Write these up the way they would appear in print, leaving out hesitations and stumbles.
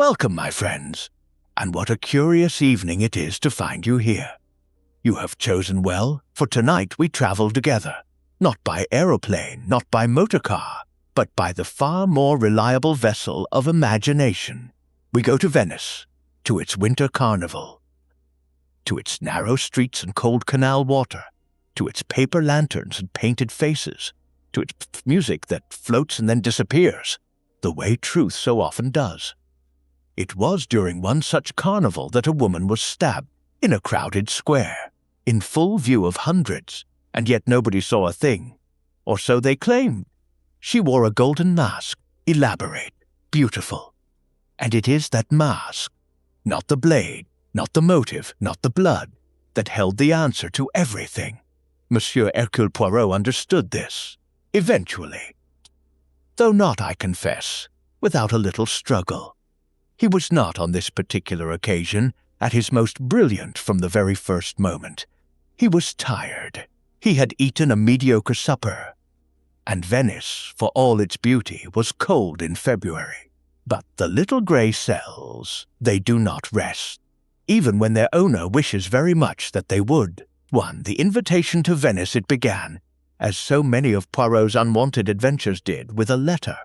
Welcome, my friends, and what a curious evening it is to find you here. You have chosen well, for tonight we travel together, not by aeroplane, not by motor car, but by the far more reliable vessel of imagination. We go to Venice, to its winter carnival, to its narrow streets and cold canal water, to its paper lanterns and painted faces, to its music that floats and then disappears, the way truth so often does. It was during one such carnival that a woman was stabbed in a crowded square, in full view of hundreds, and yet nobody saw a thing, or so they claimed. She wore a golden mask, elaborate, beautiful, and it is that mask, not the blade, not the motive, not the blood, that held the answer to everything. Monsieur Hercule Poirot understood this, eventually, though not, I confess, without a little struggle. He was not, on this particular occasion, at his most brilliant from the very first moment. He was tired. He had eaten a mediocre supper, and Venice, for all its beauty, was cold in February. But the little grey cells, they do not rest, even when their owner wishes very much that they would. The invitation to Venice it began, as so many of Poirot's unwanted adventures did, with a letter.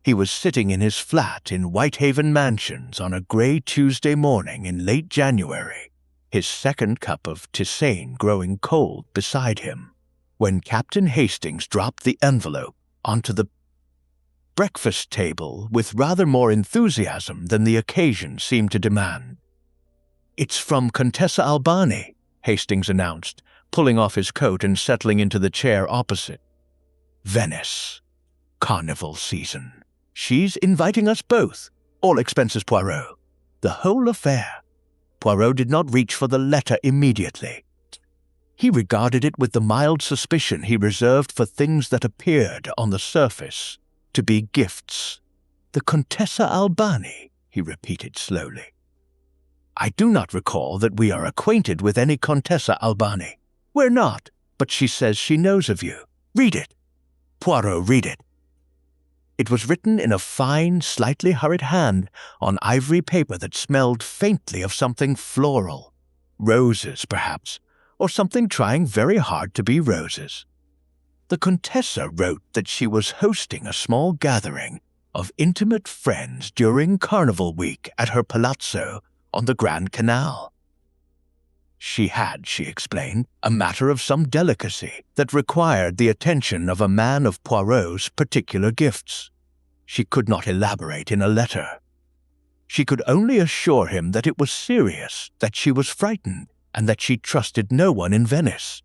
He was sitting in his flat in Whitehaven Mansions on a grey Tuesday morning in late January, his second cup of tisane growing cold beside him, when Captain Hastings dropped the envelope onto the breakfast table with rather more enthusiasm than the occasion seemed to demand. "It's from Contessa Albani," Hastings announced, pulling off his coat and settling into the chair opposite. "Venice. Carnival season. She's inviting us both. All expenses, Poirot. The whole affair." Poirot did not reach for the letter immediately. He regarded it with the mild suspicion he reserved for things that appeared on the surface to be gifts. "The Contessa Albani," he repeated slowly. "I do not recall that we are acquainted with any Contessa Albani. We're not, but she says she knows of you. Read it." Poirot read it. It was written in a fine, slightly hurried hand on ivory paper that smelled faintly of something floral. Roses, perhaps, or something trying very hard to be roses. The Contessa wrote that she was hosting a small gathering of intimate friends during Carnival Week at her palazzo on the Grand Canal. She had, she explained, a matter of some delicacy that required the attention of a man of Poirot's particular gifts. She could not elaborate in a letter. She could only assure him that it was serious, that she was frightened, and that she trusted no one in Venice.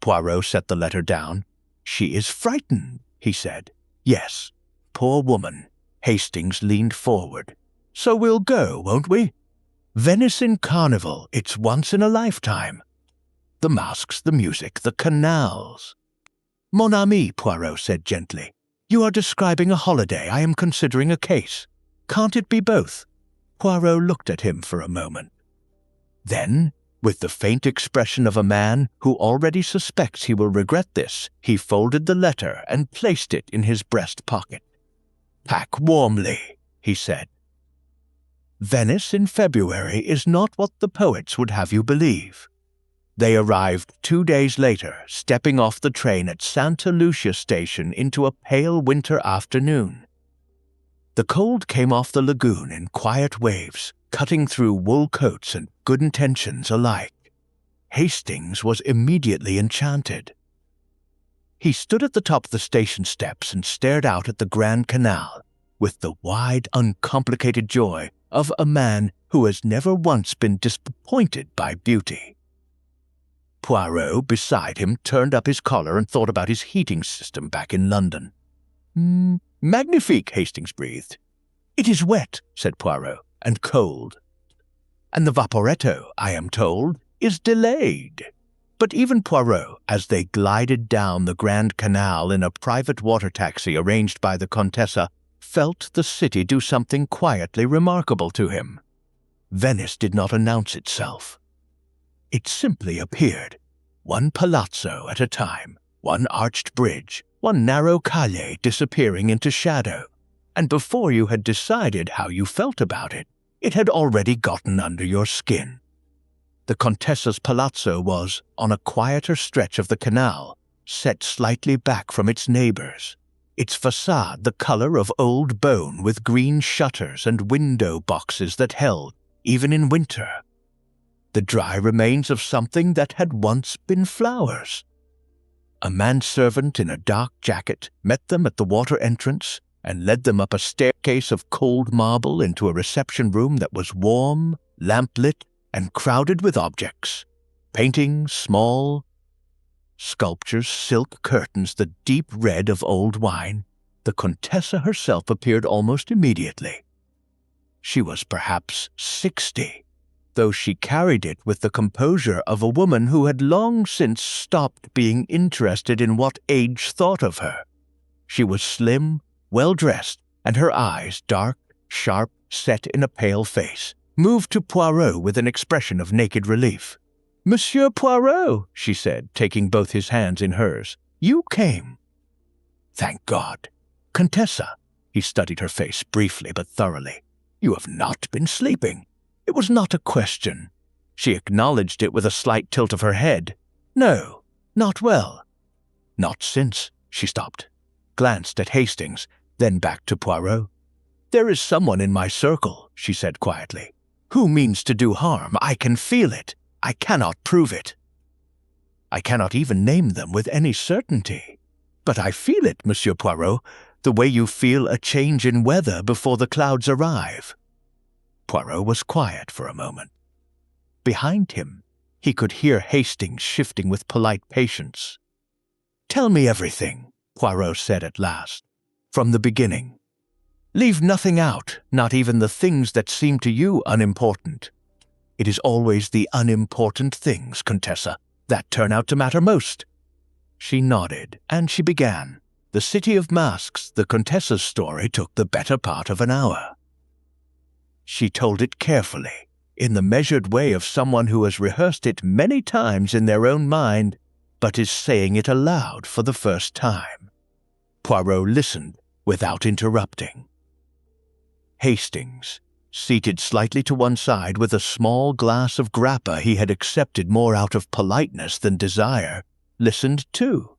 Poirot set the letter down. "She is frightened," he said. "Yes, poor woman." Hastings leaned forward. "So we'll go, won't we? Venice in Carnival, it's once in a lifetime. The masks, the music, the canals." "Mon ami," Poirot said gently, "you are describing a holiday. I am considering a case. Can't it be both?" Poirot looked at him for a moment. Then, with the faint expression of a man who already suspects he will regret this, he folded the letter and placed it in his breast pocket. "Pack warmly," he said. Venice in February is not what the poets would have you believe. They arrived 2 days later, stepping off the train at Santa Lucia station into a pale winter afternoon. The cold came off the lagoon in quiet waves, cutting through wool coats and good intentions alike. Hastings was immediately enchanted. He stood at the top of the station steps and stared out at the Grand Canal with the wide, uncomplicated joy of a man who has never once been disappointed by beauty. Poirot, beside him, turned up his collar and thought about his heating system back in London. "Magnifique," Hastings breathed. "It is wet," said Poirot, "and cold. And the vaporetto, I am told, is delayed." But even Poirot, as they glided down the Grand Canal in a private water taxi arranged by the Contessa, felt the city do something quietly remarkable to him. Venice did not announce itself. It simply appeared, one palazzo at a time, one arched bridge, one narrow calle disappearing into shadow. and before you had decided how you felt about it, it had already gotten under your skin. The Contessa's palazzo was on a quieter stretch of the canal, set slightly back from its neighbors, its facade the color of old bone with green shutters and window boxes that held, even in winter, the dry remains of something that had once been flowers. A manservant in a dark jacket met them at the water entrance and led them up a staircase of cold marble into a reception room that was warm, lamplit, and crowded with objects, paintings, small sculptures, silk curtains, the deep red of old wine. The Contessa herself appeared almost immediately. She was perhaps 60, though she carried it with the composure of a woman who had long since stopped being interested in what age thought of her. She was slim, well-dressed, and her eyes, dark, sharp, set in a pale face, moved to Poirot with an expression of naked relief. "Monsieur Poirot," she said, taking both his hands in hers, "you came." "Thank God. Contessa," he studied her face briefly but thoroughly, "you have not been sleeping." It was not a question. She acknowledged it with a slight tilt of her head. "No, not well." "Not since," she stopped, glanced at Hastings, then back to Poirot. "There is someone in my circle," she said quietly, "who means to do harm. I can feel it. I cannot prove it. I cannot even name them with any certainty. But I feel it, Monsieur Poirot, the way you feel a change in weather before the clouds arrive." Poirot was quiet for a moment. Behind him, he could hear Hastings shifting with polite patience. "Tell me everything," Poirot said at last, "from the beginning. Leave nothing out, not even the things that seem to you unimportant. It is always the unimportant things, Contessa, that turn out to matter most." She nodded, and she began. The City of Masks, the Contessa's story, took the better part of an hour. She told it carefully, in the measured way of someone who has rehearsed it many times in their own mind, but is saying it aloud for the first time. Poirot listened without interrupting. Hastings, seated slightly to one side with a small glass of grappa he had accepted more out of politeness than desire, listened too,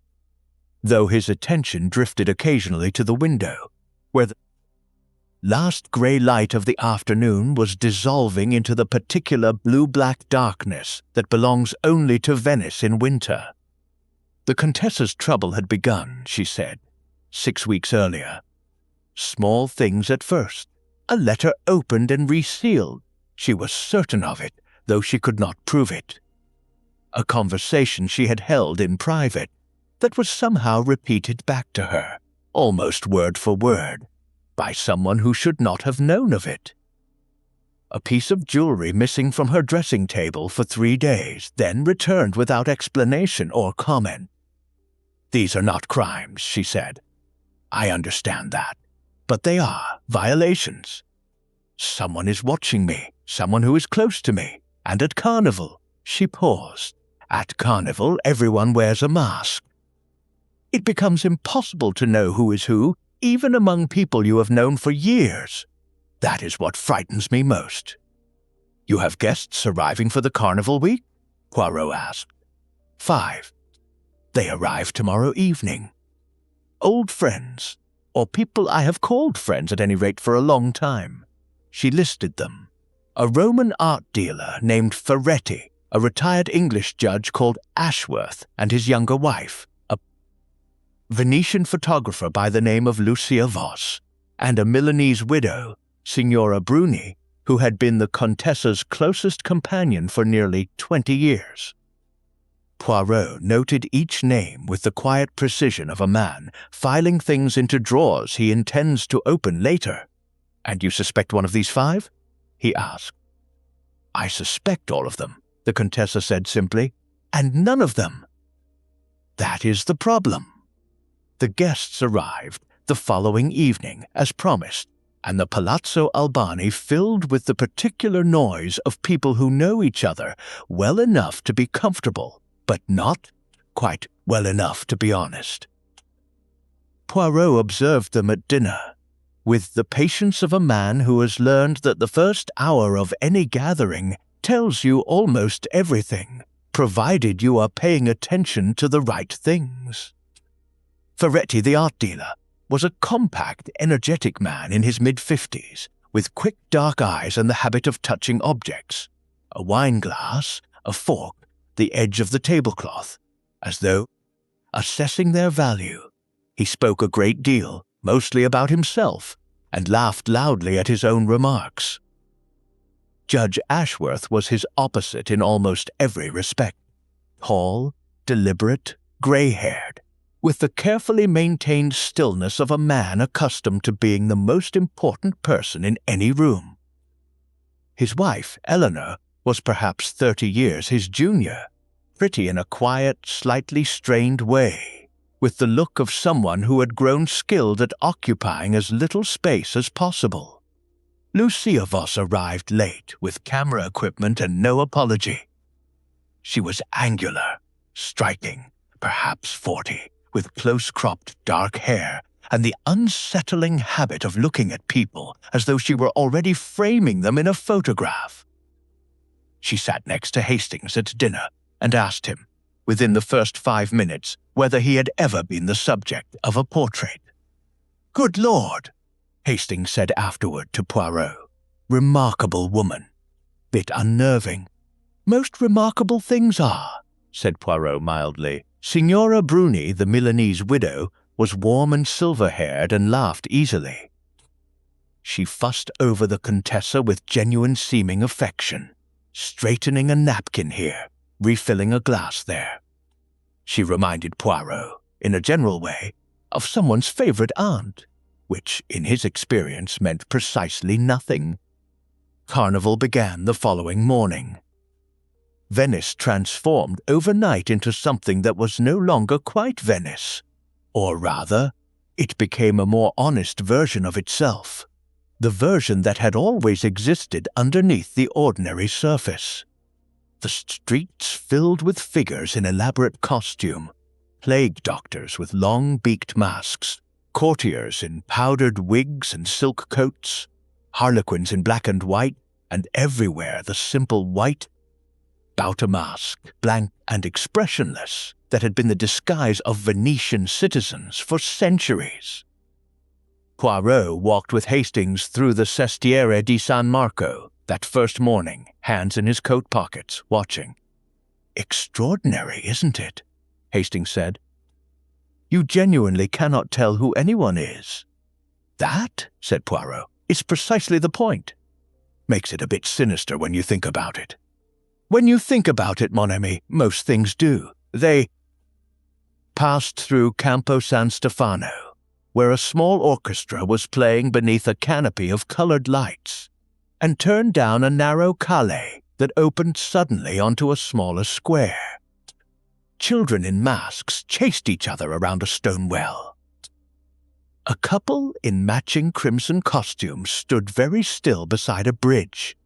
though his attention drifted occasionally to the window, where the last grey light of the afternoon was dissolving into the particular blue-black darkness that belongs only to Venice in winter. The Contessa's trouble had begun, she said, 6 weeks earlier. Small things at first. A letter opened and resealed. She was certain of it, though she could not prove it. A conversation she had held in private that was somehow repeated back to her, almost word for word, by someone who should not have known of it. A piece of jewelry missing from her dressing table for 3 days, then returned without explanation or comment. "These are not crimes," she said. "I understand that. But they are violations. Someone is watching me, someone who is close to me, and at carnival." She paused. "At carnival, everyone wears a mask. It becomes impossible to know who is who, even among people you have known for years. That is what frightens me most." "You have guests arriving for the carnival week?" Poirot asked. 5. "They arrive tomorrow evening. Old friends, or people I have called friends at any rate for a long time." She listed them. A Roman art dealer named Ferretti, a retired English judge called Ashworth and his younger wife, a Venetian photographer by the name of Lucia Voss, and a Milanese widow, Signora Bruni, who had been the Contessa's closest companion for nearly 20 years. Poirot noted each name with the quiet precision of a man filing things into drawers he intends to open later. "And you suspect one of these 5? He asked. "I suspect all of them," the Contessa said simply, "and none of them." "That is the problem." The guests arrived the following evening, as promised, and the Palazzo Albani filled with the particular noise of people who know each other well enough to be comfortable, but not quite well enough to be honest. Poirot observed them at dinner. with the patience of a man who has learned that the first hour of any gathering tells you almost everything, provided you are paying attention to the right things. Ferretti, the art dealer, was a compact, energetic man in his mid-50s, with quick dark eyes and the habit of touching objects, a wine glass, a fork, the edge of the tablecloth, as though assessing their value. He spoke a great deal, mostly about himself, and laughed loudly at his own remarks. Judge Ashworth was his opposite in almost every respect. Tall, deliberate, gray-haired, with the carefully maintained stillness of a man accustomed to being the most important person in any room. His wife, Eleanor, was perhaps 30 years his junior, pretty in a quiet, slightly strained way, with the look of someone who had grown skilled at occupying as little space as possible. Lucia Voss arrived late, with camera equipment and no apology. She was angular, striking, perhaps 40, with close-cropped dark hair and the unsettling habit of looking at people as though she were already framing them in a photograph. She sat next to Hastings at dinner and asked him, within the first 5 minutes, whether he had ever been the subject of a portrait. "Good Lord," Hastings said afterward to Poirot. "Remarkable woman. Bit unnerving." "Most remarkable things are," said Poirot mildly. Signora Bruni, the Milanese widow, was warm and silver-haired and laughed easily. She fussed over the Contessa with genuine-seeming affection, straightening a napkin here, refilling a glass there. She reminded Poirot, in a general way, of someone's favorite aunt, which, in his experience, meant precisely nothing. Carnival began the following morning. Venice transformed overnight into something that was no longer quite Venice, or rather, it became a more honest version of itself, the version that had always existed underneath the ordinary surface. The streets filled with figures in elaborate costume, plague doctors with long-beaked masks, courtiers in powdered wigs and silk coats, harlequins in black and white, and everywhere the simple white, about a mask, blank and expressionless, that had been the disguise of Venetian citizens for centuries. Poirot walked with Hastings through the Sestiere di San Marco that first morning, hands in his coat pockets, watching. "Extraordinary, isn't it?" Hastings said. "You genuinely cannot tell who anyone is." "That," said Poirot, "is precisely the point. Makes it a bit sinister when you think about it." "When you think about it, mon ami, most things do. They passed through Campo San Stefano, where a small orchestra was playing beneath a canopy of colored lights, and turned down a narrow calle that opened suddenly onto a smaller square. Children in masks chased each other around a stone well. A couple in matching crimson costumes stood very still beside a bridge,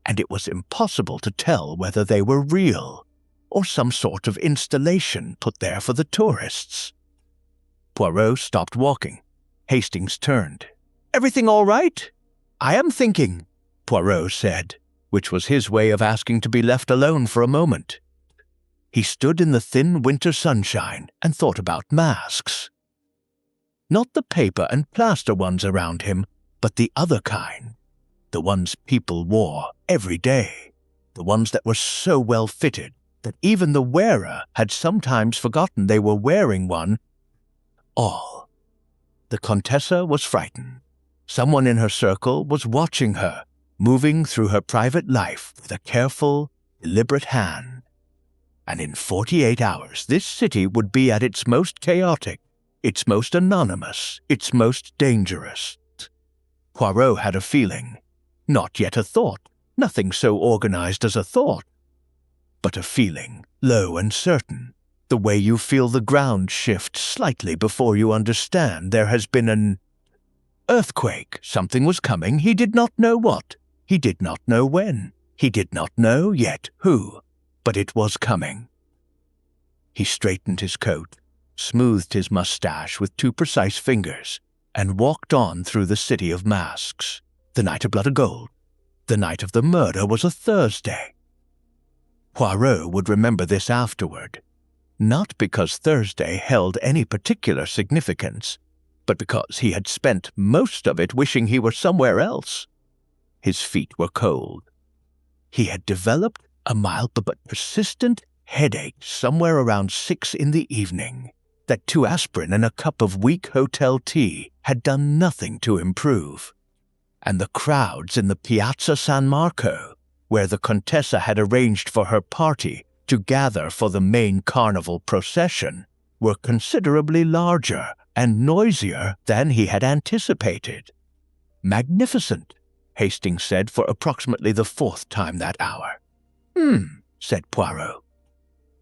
and it was impossible to tell whether they were real or some sort of installation put there for the tourists. Poirot stopped walking. Hastings turned. "Everything all right?" "I am thinking," Poirot said, which was his way of asking to be left alone for a moment. He stood in the thin winter sunshine and thought about masks. Not the paper and plaster ones around him, but the other kind. The ones people wore every day. The ones that were so well fitted that even the wearer had sometimes forgotten they were wearing one. All. The Contessa was frightened. Someone in her circle was watching her, moving through her private life with a careful, deliberate hand. And in 48 hours this city would be at its most chaotic, its most anonymous, its most dangerous. Poirot had a feeling, not yet a thought, nothing so organized as a thought, but a feeling, low and certain, the way you feel the ground shift slightly before you understand there has been an earthquake. Something was coming, he did not know what, he did not know when, he did not know yet who, but it was coming. He straightened his coat, smoothed his mustache with 2 precise fingers, and walked on through the city of masks. The night of blood and gold. The night of the murder was a Thursday. Poirot would remember this afterward, not because Thursday held any particular significance, but because he had spent most of it wishing he were somewhere else. His feet were cold. He had developed a mild but persistent headache somewhere around 6 in the evening that 2 aspirin and a cup of weak hotel tea had done nothing to improve. And the crowds in the Piazza San Marco, where the Contessa had arranged for her party to gather for the main carnival procession, were considerably larger and noisier than he had anticipated. Magnificent, Hastings said for approximately the 4th time that hour. Said Poirot.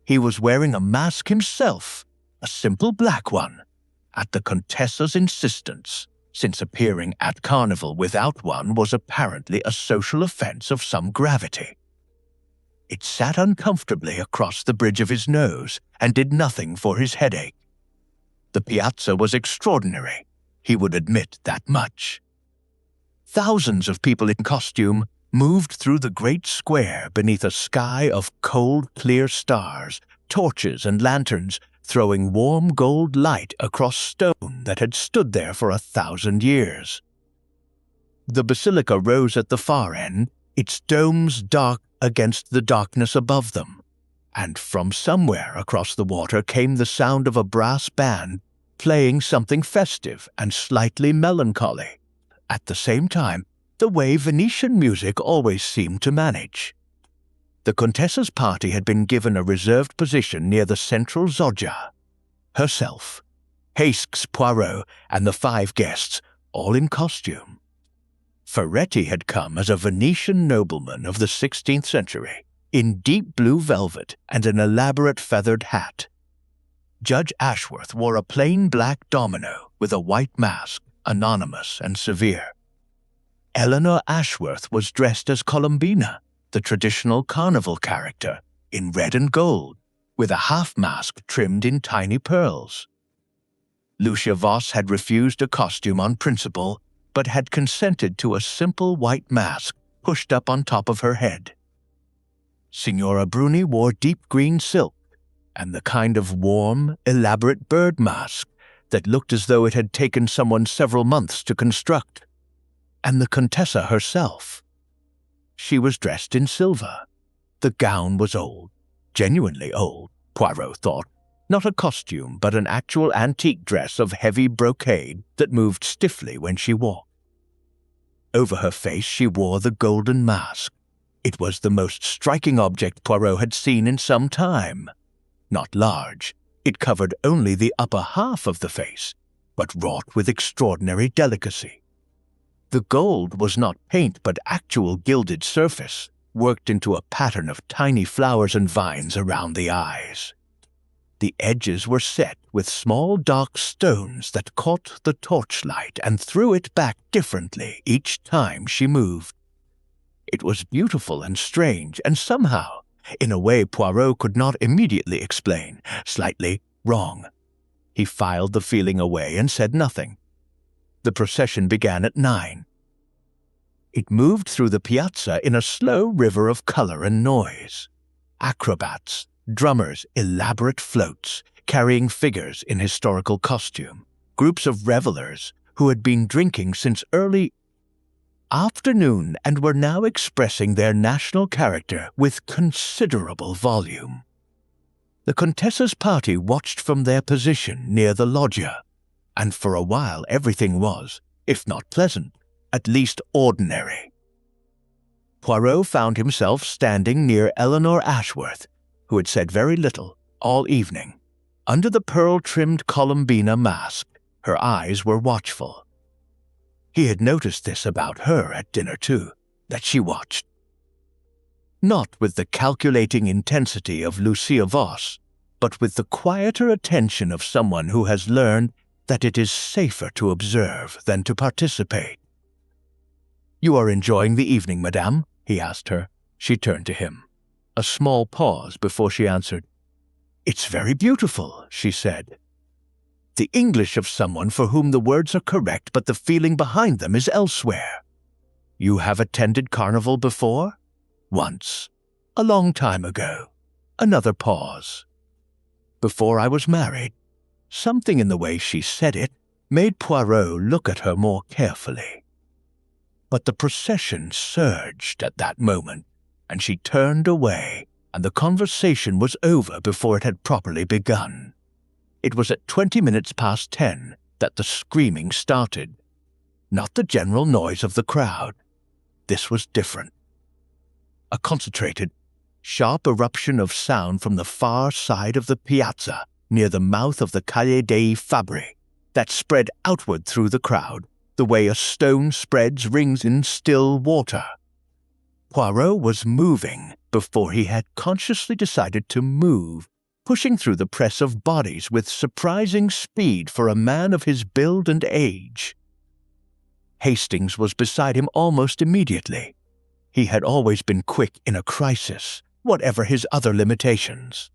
He was wearing a mask himself, a simple black one, at the Contessa's insistence, since appearing at carnival without one was apparently a social offense of some gravity. It sat uncomfortably across the bridge of his nose and did nothing for his headache. The piazza was extraordinary, he would admit that much. Thousands of people in costume moved through the great square beneath a sky of cold, clear stars, torches and lanterns, throwing warm gold light across stone that had stood there for 1,000 years. The basilica rose at the far end, its domes dark against the darkness above them, and from somewhere across the water came the sound of a brass band playing something festive and slightly melancholy, at the same time the way Venetian music always seemed to manage. The Contessa's party had been given a reserved position near the central zoggia. Herself, Hastings, Poirot, and the 5 guests, all in costume. Ferretti had come as a Venetian nobleman of the 16th century, in deep blue velvet and an elaborate feathered hat. Judge Ashworth wore a plain black domino with a white mask, anonymous and severe. Eleanor Ashworth was dressed as Columbina, the traditional carnival character, in red and gold, with a half-mask trimmed in tiny pearls. Lucia Voss had refused a costume on principle, but had consented to a simple white mask pushed up on top of her head. Signora Bruni wore deep green silk, and the kind of warm, elaborate bird mask that looked as though it had taken someone several months to construct. And the Contessa herself. She was dressed in silver. The gown was old, genuinely old, Poirot thought. Not a costume, but an actual antique dress of heavy brocade that moved stiffly when she walked. Over her face she wore the golden mask. It was the most striking object Poirot had seen in some time. Not large, it covered only the upper half of the face, but wrought with extraordinary delicacy. The gold was not paint but actual gilded surface, worked into a pattern of tiny flowers and vines around the eyes. The edges were set with small dark stones that caught the torchlight and threw it back differently each time she moved. It was beautiful and strange, and somehow, in a way Poirot could not immediately explain, slightly wrong. He filed the feeling away and said nothing. The procession began at 9. It moved through the piazza in a slow river of color and noise. Acrobats, drummers, elaborate floats, carrying figures in historical costume, groups of revelers who had been drinking since early afternoon and were now expressing their national character with considerable volume. The Contessa's party watched from their position near the loggia, and for a while everything was, if not pleasant, at least ordinary. Poirot found himself standing near Eleanor Ashworth, who had said very little all evening. Under the pearl-trimmed Columbina mask, her eyes were watchful. He had noticed this about her at dinner, too, that she watched. Not with the calculating intensity of Lucia Voss, but with the quieter attention of someone who has learned that it is safer to observe than to participate. "You are enjoying the evening, madame?" he asked her. She turned to him. A small pause before she answered. "It's very beautiful," she said. The English of someone for whom the words are correct but the feeling behind them is elsewhere. You have attended carnival before? Once. A long time ago. Another pause. Before I was married. Something in the way she said it made Poirot look at her more carefully. But the procession surged at that moment, and she turned away, and the conversation was over before it had properly begun. It was at 10 that the screaming started. Not the general noise of the crowd. This was different. A concentrated, sharp eruption of sound from the far side of the piazza near the mouth of the Calle dei Fabbri that spread outward through the crowd the way a stone spreads rings in still water. Poirot was moving before he had consciously decided to move, pushing through the press of bodies with surprising speed for a man of his build and age. Hastings was beside him almost immediately. He had always been quick in a crisis, whatever his other limitations.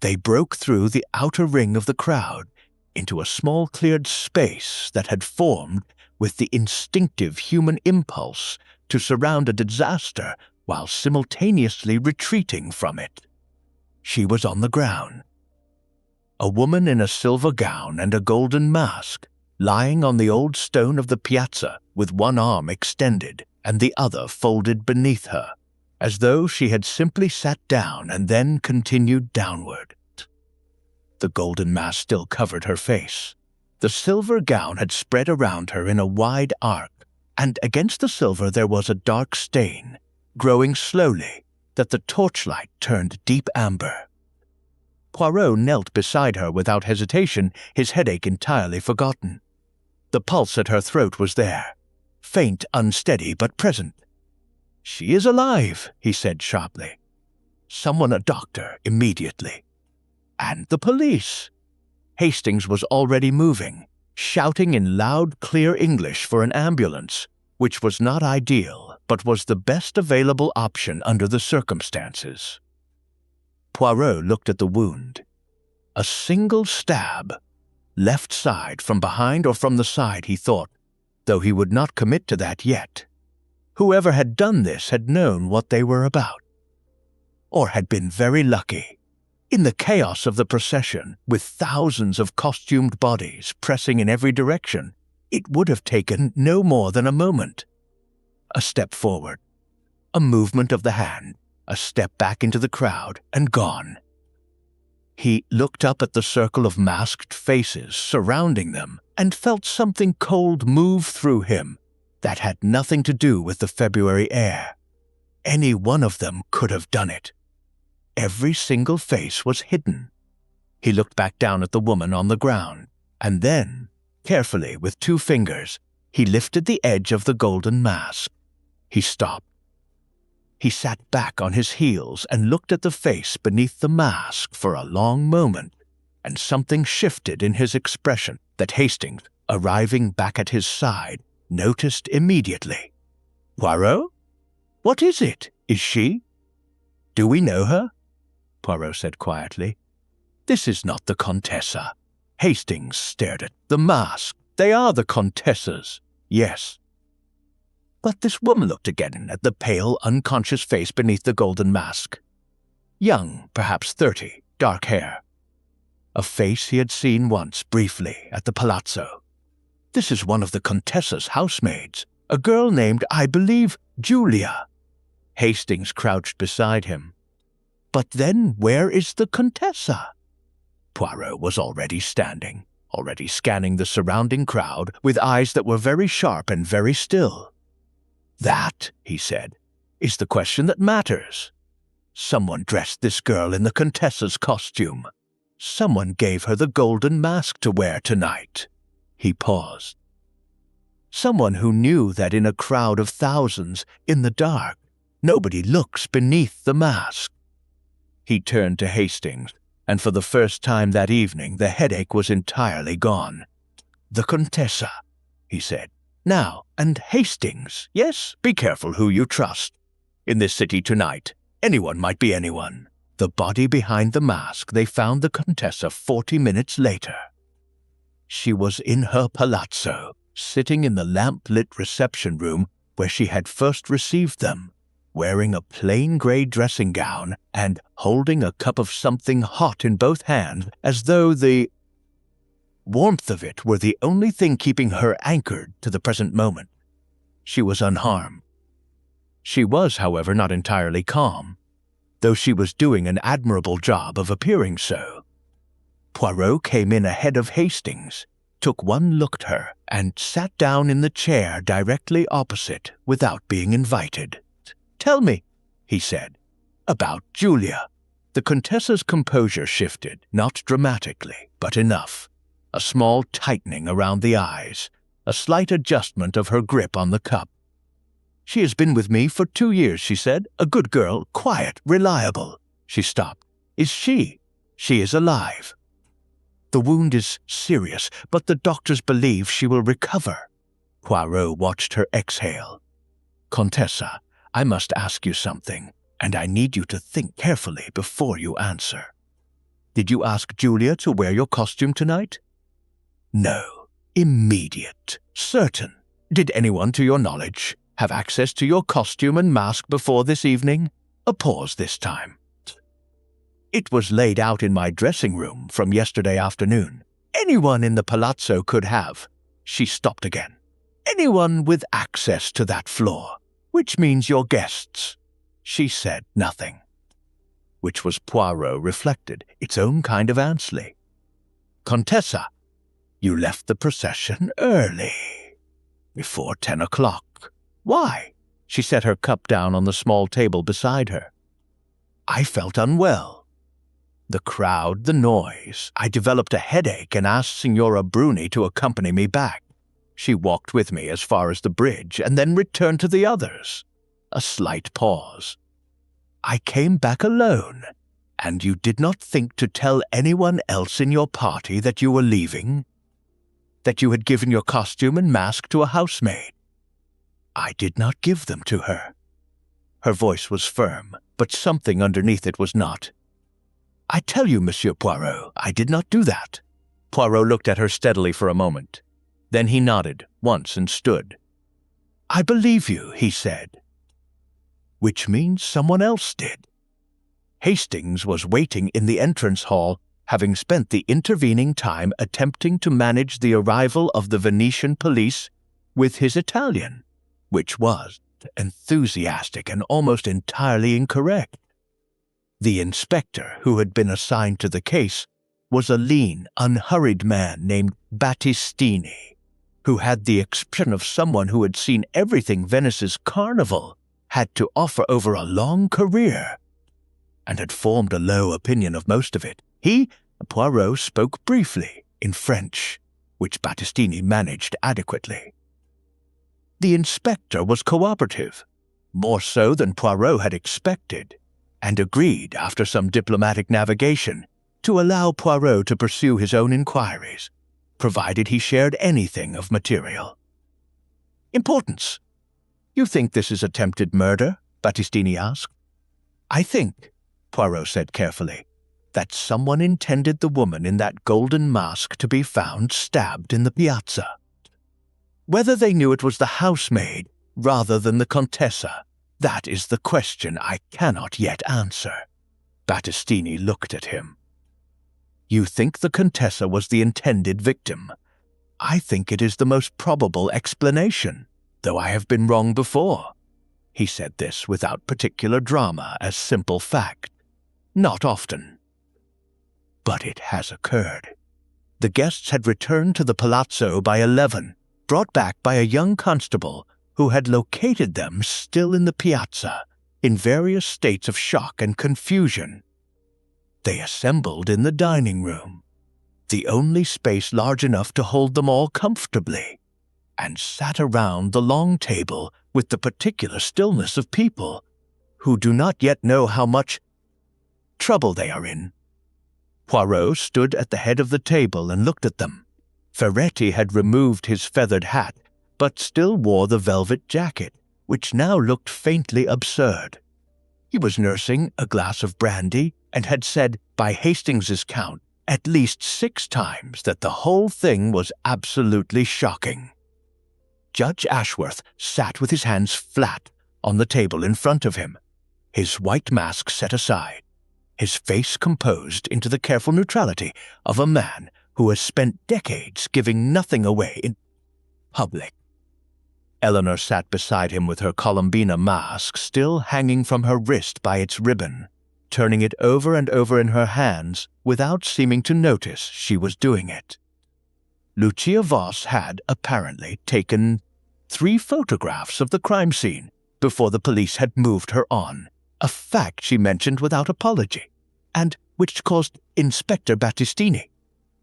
They broke through the outer ring of the crowd into a small cleared space that had formed with the instinctive human impulse to surround a disaster while simultaneously retreating from it. She was on the ground. A woman in a silver gown and a golden mask, lying on the old stone of the piazza with one arm extended and the other folded beneath her, as though she had simply sat down and then continued downward. The golden mask still covered her face. The silver gown had spread around her in a wide arc, and against the silver there was a dark stain, growing slowly, that the torchlight turned deep amber. Poirot knelt beside her without hesitation, his headache entirely forgotten. The pulse at her throat was there, faint, unsteady, but present. "She is alive," he said sharply. "Summon a doctor immediately." And the police. Hastings was already moving, shouting in loud, clear English for an ambulance, which was not ideal, but was the best available option under the circumstances. Poirot looked at the wound. A single stab. Left side, from behind or from the side, he thought, though he would not commit to that yet. Whoever had done this had known what they were about. Or had been very lucky. In the chaos of the procession, with thousands of costumed bodies pressing in every direction, it would have taken no more than a moment. A step forward, a movement of the hand, a step back into the crowd, and gone. He looked up at the circle of masked faces surrounding them and felt something cold move through him that had nothing to do with the February air. Any one of them could have done it. Every single face was hidden. He looked back down at the woman on the ground, and then, carefully with 2 fingers, he lifted the edge of the golden mask. He stopped. He sat back on his heels and looked at the face beneath the mask for a long moment, and something shifted in his expression that Hastings, arriving back at his side, noticed immediately. "Poirot? What is it? Is she? Do we know her?" Poirot said quietly. "This is not the Contessa." Hastings stared at the mask. "They are the Contessa's, yes." But this woman looked again at the pale, unconscious face beneath the golden mask. Young, perhaps 30, dark hair. A face he had seen once, briefly, at the palazzo. "This is one of the Contessa's housemaids, a girl named, I believe, Julia." Hastings crouched beside him. "But then where is the Contessa?" Poirot was already standing, already scanning the surrounding crowd with eyes that were very sharp and very still. "That," he said, "is the question that matters. Someone dressed this girl in the Contessa's costume. Someone gave her the golden mask to wear tonight." He paused. "Someone who knew that in a crowd of thousands, in the dark, nobody looks beneath the mask." He turned to Hastings, and for the first time that evening the headache was entirely gone. "The Contessa," he said. "Now, and Hastings, yes, be careful who you trust. In this city tonight, anyone might be anyone." The body behind the mask, they found the Contessa 40 minutes later. She was in her palazzo, sitting in the lamp-lit reception room where she had first received them, wearing a plain grey dressing gown and holding a cup of something hot in both hands, as though the warmth of it were the only thing keeping her anchored to the present moment. She was unharmed. She was, however, not entirely calm, though she was doing an admirable job of appearing so. Poirot came in ahead of Hastings, took one look at her, and sat down in the chair directly opposite without being invited. "Tell me," he said, "about Julia." The Contessa's composure shifted, not dramatically, but enough. A small tightening around the eyes, a slight adjustment of her grip on the cup. "She has been with me for 2 years," she said. "A good girl, quiet, reliable." She stopped. "Is she? She is alive. The wound is serious, but the doctors believe she will recover." Poirot watched her exhale. "Contessa, I must ask you something, and I need you to think carefully before you answer. Did you ask Julia to wear your costume tonight?" "No. Immediate. Certain. Did anyone, to your knowledge, have access to your costume and mask before this evening?" A pause this time. "It was laid out in my dressing room from yesterday afternoon. Anyone in the palazzo could have." She stopped again. "Anyone with access to that floor, which means your guests." She said nothing, which was, Poirot reflected, its own kind of answer. "Contessa, you left the procession early, before 10 o'clock. Why?" She set her cup down on the small table beside her. "I felt unwell. The crowd, the noise. I developed a headache and asked Signora Bruni to accompany me back. She walked with me as far as the bridge and then returned to the others." A slight pause. "I came back alone, and you did not think to tell anyone else in your party that you were leaving? That you had given your costume and mask to a housemaid?" "I did not give them to her." Her voice was firm, but something underneath it was not. "I tell you, Monsieur Poirot, I did not do that." Poirot looked at her steadily for a moment. Then he nodded once and stood. "I believe you," he said. "Which means someone else did." Hastings was waiting in the entrance hall, having spent the intervening time attempting to manage the arrival of the Venetian police with his Italian, which was enthusiastic and almost entirely incorrect. The inspector who had been assigned to the case was a lean, unhurried man named Battistini, who had the expression of someone who had seen everything Venice's carnival had to offer over a long career, and had formed a low opinion of most of it. Poirot, spoke briefly in French, which Battistini managed adequately. The inspector was cooperative, more so than Poirot had expected, and agreed, after some diplomatic navigation, to allow Poirot to pursue his own inquiries, provided he shared anything of material importance. "You think this is attempted murder?" Battistini asked. "I think," Poirot said carefully, "that someone intended the woman in that golden mask to be found stabbed in the piazza. Whether they knew it was the housemaid rather than the Contessa, that is the question I cannot yet answer." Battistini looked at him. "You think the Contessa was the intended victim? I think it is the most probable explanation, though I have been wrong before." He said this without particular drama, as simple fact. "Not often. But it has occurred." The guests had returned to the palazzo by 11, brought back by a young constable who had located them still in the piazza, in various states of shock and confusion. They assembled in the dining room, the only space large enough to hold them all comfortably, and sat around the long table with the particular stillness of people who do not yet know how much trouble they are in. Poirot stood at the head of the table and looked at them. Ferretti had removed his feathered hat, but still wore the velvet jacket, which now looked faintly absurd. He was nursing a glass of brandy, and had said, by Hastings's count, at least 6 times that the whole thing was absolutely shocking. Judge Ashworth sat with his hands flat on the table in front of him, his white mask set aside, his face composed into the careful neutrality of a man who has spent decades giving nothing away in public. Eleanor sat beside him with her Columbina mask still hanging from her wrist by its ribbon, turning it over and over in her hands without seeming to notice she was doing it. Lucia Voss had, apparently, taken 3 photographs of the crime scene before the police had moved her on, a fact she mentioned without apology, and which caused Inspector Battistini,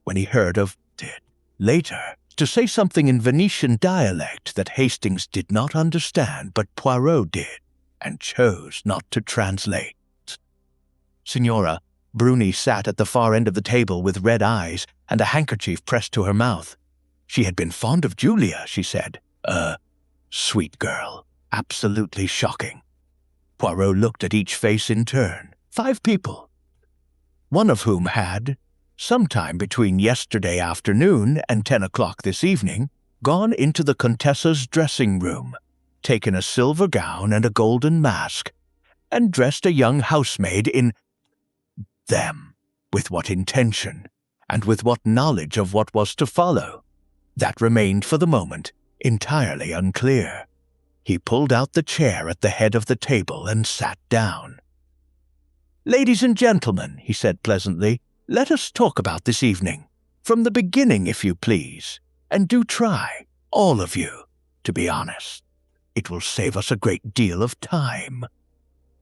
when he heard of it later, to say something in Venetian dialect that Hastings did not understand but Poirot did, and chose not to translate. Signora Bruni sat at the far end of the table with red eyes and a handkerchief pressed to her mouth. She had been fond of Julia, she said. Sweet girl, absolutely shocking. Poirot looked at each face in turn. 5 people, one of whom had, sometime between yesterday afternoon and 10 o'clock this evening, gone into the Contessa's dressing room, taken a silver gown and a golden mask, and dressed a young housemaid in them. With what intention, and with what knowledge of what was to follow? That remained for the moment entirely unclear. He pulled out the chair at the head of the table and sat down. "Ladies and gentlemen," he said pleasantly, "let us talk about this evening. From the beginning, if you please. And do try, all of you, to be honest. It will save us a great deal of time."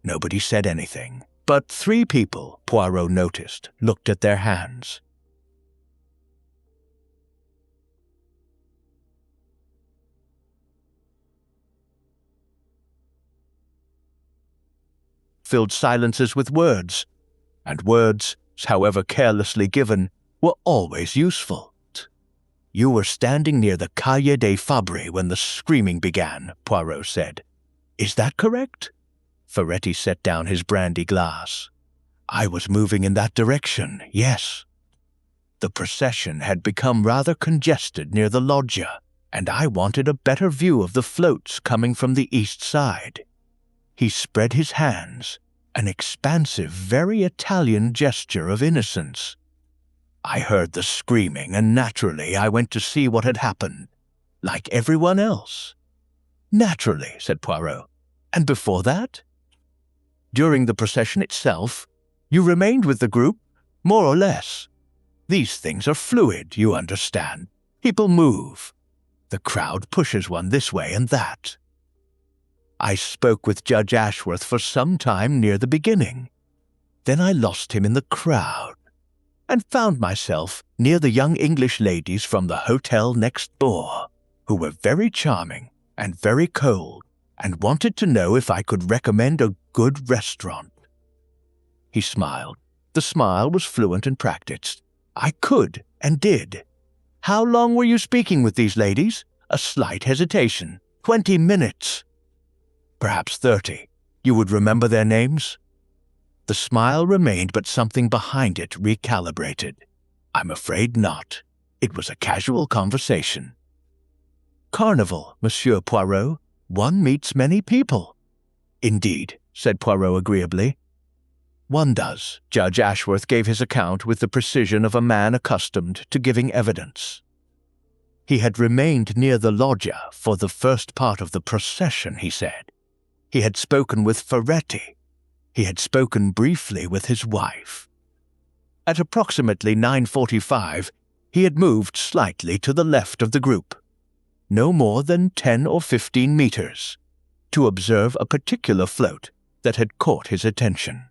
Nobody said anything, but 3 people, Poirot noticed, looked at their hands. Filled silences with words, and words, however carelessly given, were always useful. "You were standing near the Calle dei Fabbri when the screaming began," Poirot said. "Is that correct?" Ferretti set down his brandy glass. "I was moving in that direction, yes. The procession had become rather congested near the loggia, and I wanted a better view of the floats coming from the east side." He spread his hands, an expansive, very Italian gesture of innocence. "I heard the screaming, and naturally I went to see what had happened, like everyone else." "Naturally," said Poirot. "And before that?" "During the procession itself, you remained with the group, more or less. These things are fluid, you understand. People move. The crowd pushes one this way and that. I spoke with Judge Ashworth for some time near the beginning. Then I lost him in the crowd, and found myself near the young English ladies from the hotel next door, who were very charming and very cold, and wanted to know if I could recommend a good restaurant." He smiled. The smile was fluent and practiced. "I could, and did." "How long were you speaking with these ladies?" A slight hesitation. 20 minutes. "Perhaps 30. You would remember their names?" The smile remained, but something behind it recalibrated. "I'm afraid not. It was a casual conversation." "Carnival, Monsieur Poirot. One meets many people." "Indeed," said Poirot agreeably. "One does." Judge Ashworth gave his account with the precision of a man accustomed to giving evidence. He had remained near the loggia for the first part of the procession, he said. He had spoken with Ferretti. He had spoken briefly with his wife. At approximately 9:45, he had moved slightly to the left of the group, no more than 10 or 15 meters, to observe a particular float that had caught his attention.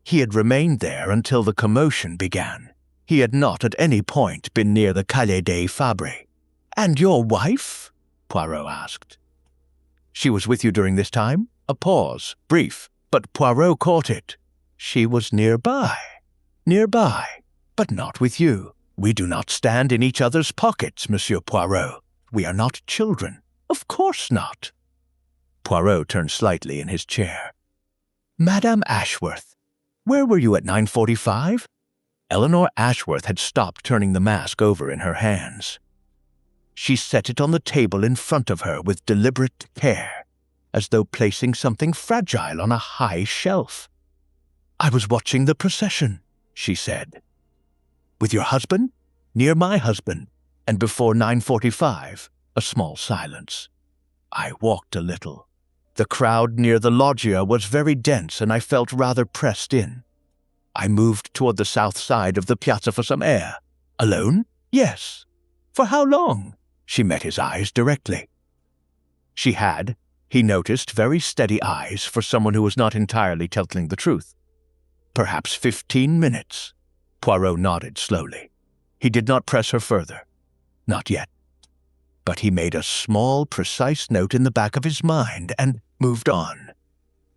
He had remained there until the commotion began. He had not at any point been near the Calle dei Fabbri. "And your wife?" Poirot asked. "She was with you during this time?" A pause, brief, but Poirot caught it. "She was nearby. Nearby, but not with you. We do not stand in each other's pockets, Monsieur Poirot. We are not children. Of course not." Poirot turned slightly in his chair. "Madame Ashworth, where were you at 9:45? Eleanor Ashworth had stopped turning the mask over in her hands. She set it on the table in front of her with deliberate care, as though placing something fragile on a high shelf. "I was watching the procession," she said. "With your husband?" "Near my husband, and before 9:45, a small silence. I walked a little. The crowd near the loggia was very dense, and I felt rather pressed in. I moved toward the south side of the piazza for some air. Alone? Yes. For how long?" She met his eyes directly. She had, he noticed, very steady eyes for someone who was not entirely telling the truth. "Perhaps 15 minutes. Poirot nodded slowly. He did not press her further. Not yet. But he made a small, precise note in the back of his mind and moved on.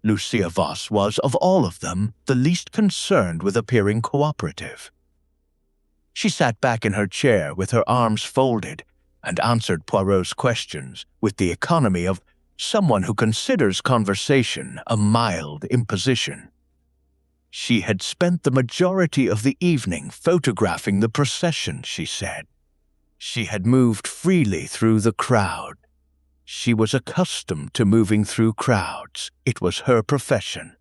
Lucia Voss was, of all of them, the least concerned with appearing cooperative. She sat back in her chair with her arms folded and answered Poirot's questions with the economy of someone who considers conversation a mild imposition. She had spent the majority of the evening photographing the procession, she said. She had moved freely through the crowd. She was accustomed to moving through crowds. It was her profession.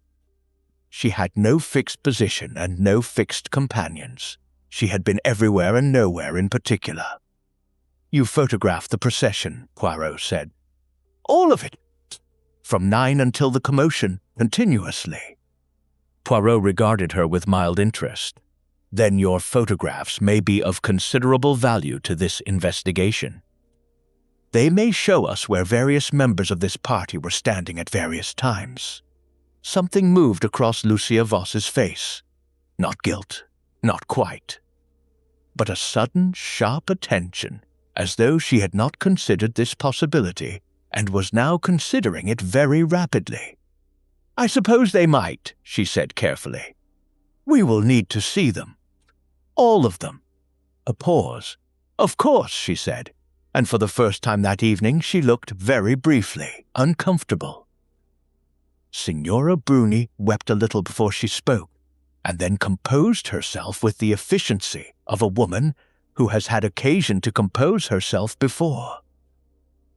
She had no fixed position and no fixed companions. She had been everywhere and nowhere in particular. "You photographed the procession," Poirot said. "All of it. From 9 until the commotion, continuously." Poirot regarded her with mild interest. "Then your photographs may be of considerable value to this investigation. They may show us where various members of this party were standing at various times." Something moved across Lucia Voss's face. Not guilt, not quite, but a sudden, sharp attention, as though she had not considered this possibility and was now considering it very rapidly. "I suppose they might," she said carefully. "We will need to see them. All of them." A pause. "Of course," she said, and for the first time that evening she looked very briefly uncomfortable. Signora Bruni wept a little before she spoke, and then composed herself with the efficiency of a woman who has had occasion to compose herself before.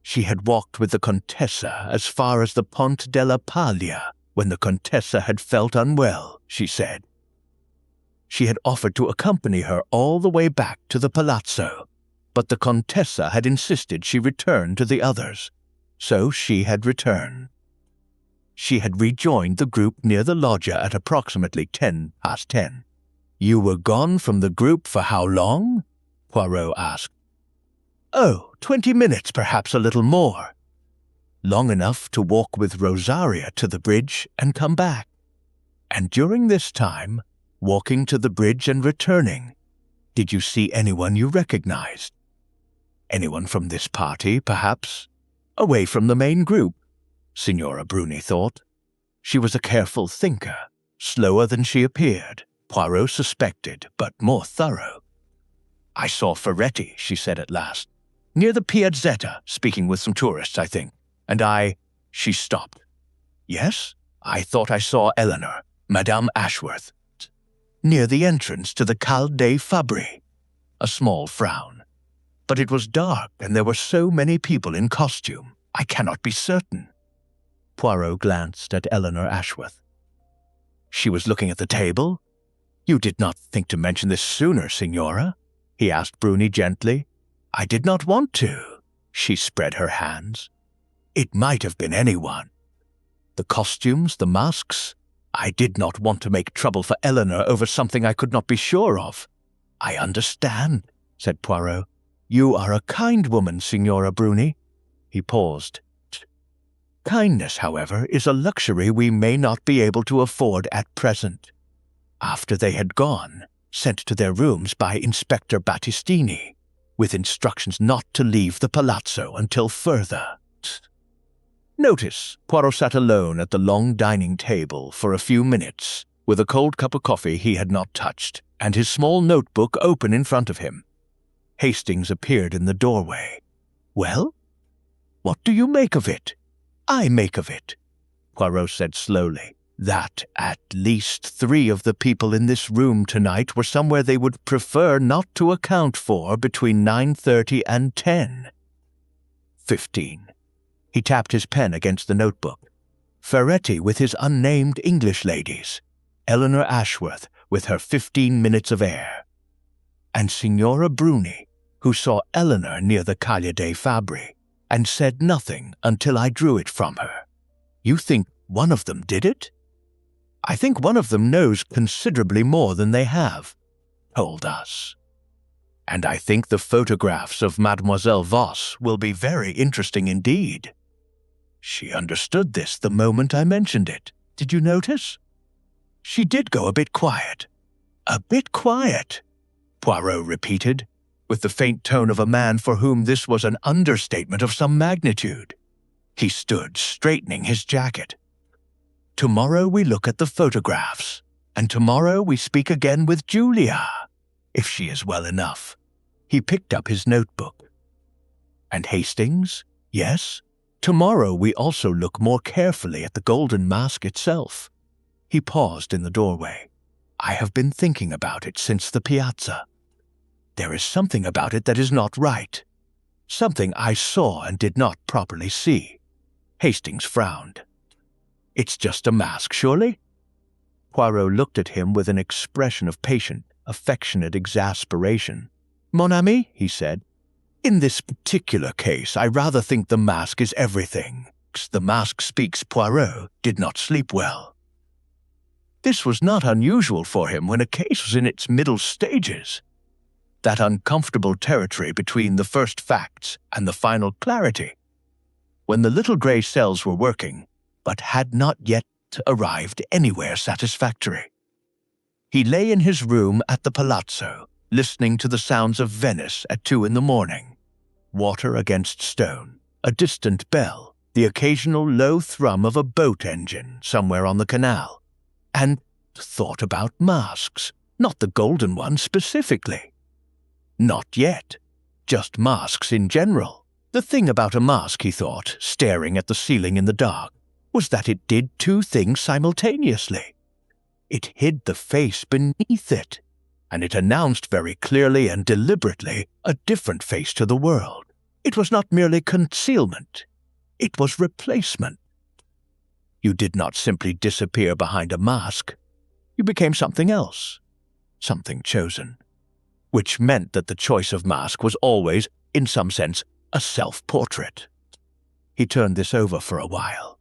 She had walked with the Contessa as far as the Ponte della Paglia when the Contessa had felt unwell, she said. She had offered to accompany her all the way back to the palazzo, but the Contessa had insisted she return to the others, so she had returned. She had rejoined the group near the loggia at approximately 10:10. "You were gone from the group for how long?" Poirot asked. "Oh, 20 minutes, perhaps a little more. Long enough to walk with Rosaria to the bridge and come back. And during this time, walking to the bridge and returning, did you see anyone you recognized? Anyone from this party, perhaps? Away from the main group?" Signora Bruni thought. She was a careful thinker, slower than she appeared, Poirot suspected, but more thorough. "I saw Ferretti," she said at last, "near the Piazzetta, speaking with some tourists, I think. And She stopped. "Yes? I thought I saw Eleanor, Madame Ashworth, near the entrance to the Cal dei Fabbri." A small frown. "But it was dark, and there were so many people in costume. I cannot be certain." Poirot glanced at Eleanor Ashworth. "She was looking at the table? You did not think to mention this sooner, Signora?" he asked Bruni gently. "I did not want to." She spread her hands. "It might have been anyone. The costumes, the masks. I did not want to make trouble for Eleanor over something I could not be sure of." "I understand," said Poirot. "You are a kind woman, Signora Bruni." He paused. "Kindness, however, is a luxury we may not be able to afford at present." After they had gone, sent to their rooms by Inspector Battistini, with instructions not to leave the palazzo until further. Notice, Poirot sat alone at the long dining table for a few minutes, with a cold cup of coffee he had not touched, and his small notebook open in front of him. Hastings appeared in the doorway. "Well? What do you make of it?" "I make of it," Poirot said slowly, that at least 3 of the people in this room tonight were somewhere they would prefer not to account for between 9:30 and 10. 15. He tapped his pen against the notebook. Ferretti with his unnamed English ladies, Eleanor Ashworth with her 15 minutes of air, and Signora Bruni, who saw Eleanor near the Calle dei Fabbri and said nothing until I drew it from her. You think one of them did it? I think one of them knows considerably more than they have told us. And I think the photographs of Mademoiselle Voss will be very interesting indeed. She understood this the moment I mentioned it. Did you notice? She did go a bit quiet. A bit quiet, Poirot repeated, with the faint tone of a man for whom this was an understatement of some magnitude. He stood straightening his jacket. Tomorrow we look at the photographs, and tomorrow we speak again with Julia, if she is well enough. He picked up his notebook. And Hastings? Yes? Tomorrow we also look more carefully at the golden mask itself. He paused in the doorway. I have been thinking about it since the piazza. There is something about it that is not right. Something I saw and did not properly see. Hastings frowned. It's just a mask, surely? Poirot looked at him with an expression of patient, affectionate exasperation. Mon ami, he said, in this particular case, I rather think the mask is everything. The mask speaks. Poirot did not sleep well. This was not unusual for him when a case was in its middle stages. That uncomfortable territory between the first facts and the final clarity. When the little grey cells were working, but had not yet arrived anywhere satisfactory. He lay in his room at the palazzo, listening to the sounds of Venice at 2 a.m. Water against stone, a distant bell, the occasional low thrum of a boat engine somewhere on the canal, and thought about masks, not the golden one specifically. Not yet, just masks in general. The thing about a mask, he thought, staring at the ceiling in the dark, was that it did 2 things simultaneously. It hid the face beneath it, and it announced very clearly and deliberately a different face to the world. It was not merely concealment, it was replacement. You did not simply disappear behind a mask, you became something else, something chosen, which meant that the choice of mask was always, in some sense, a self-portrait. He turned this over for a while.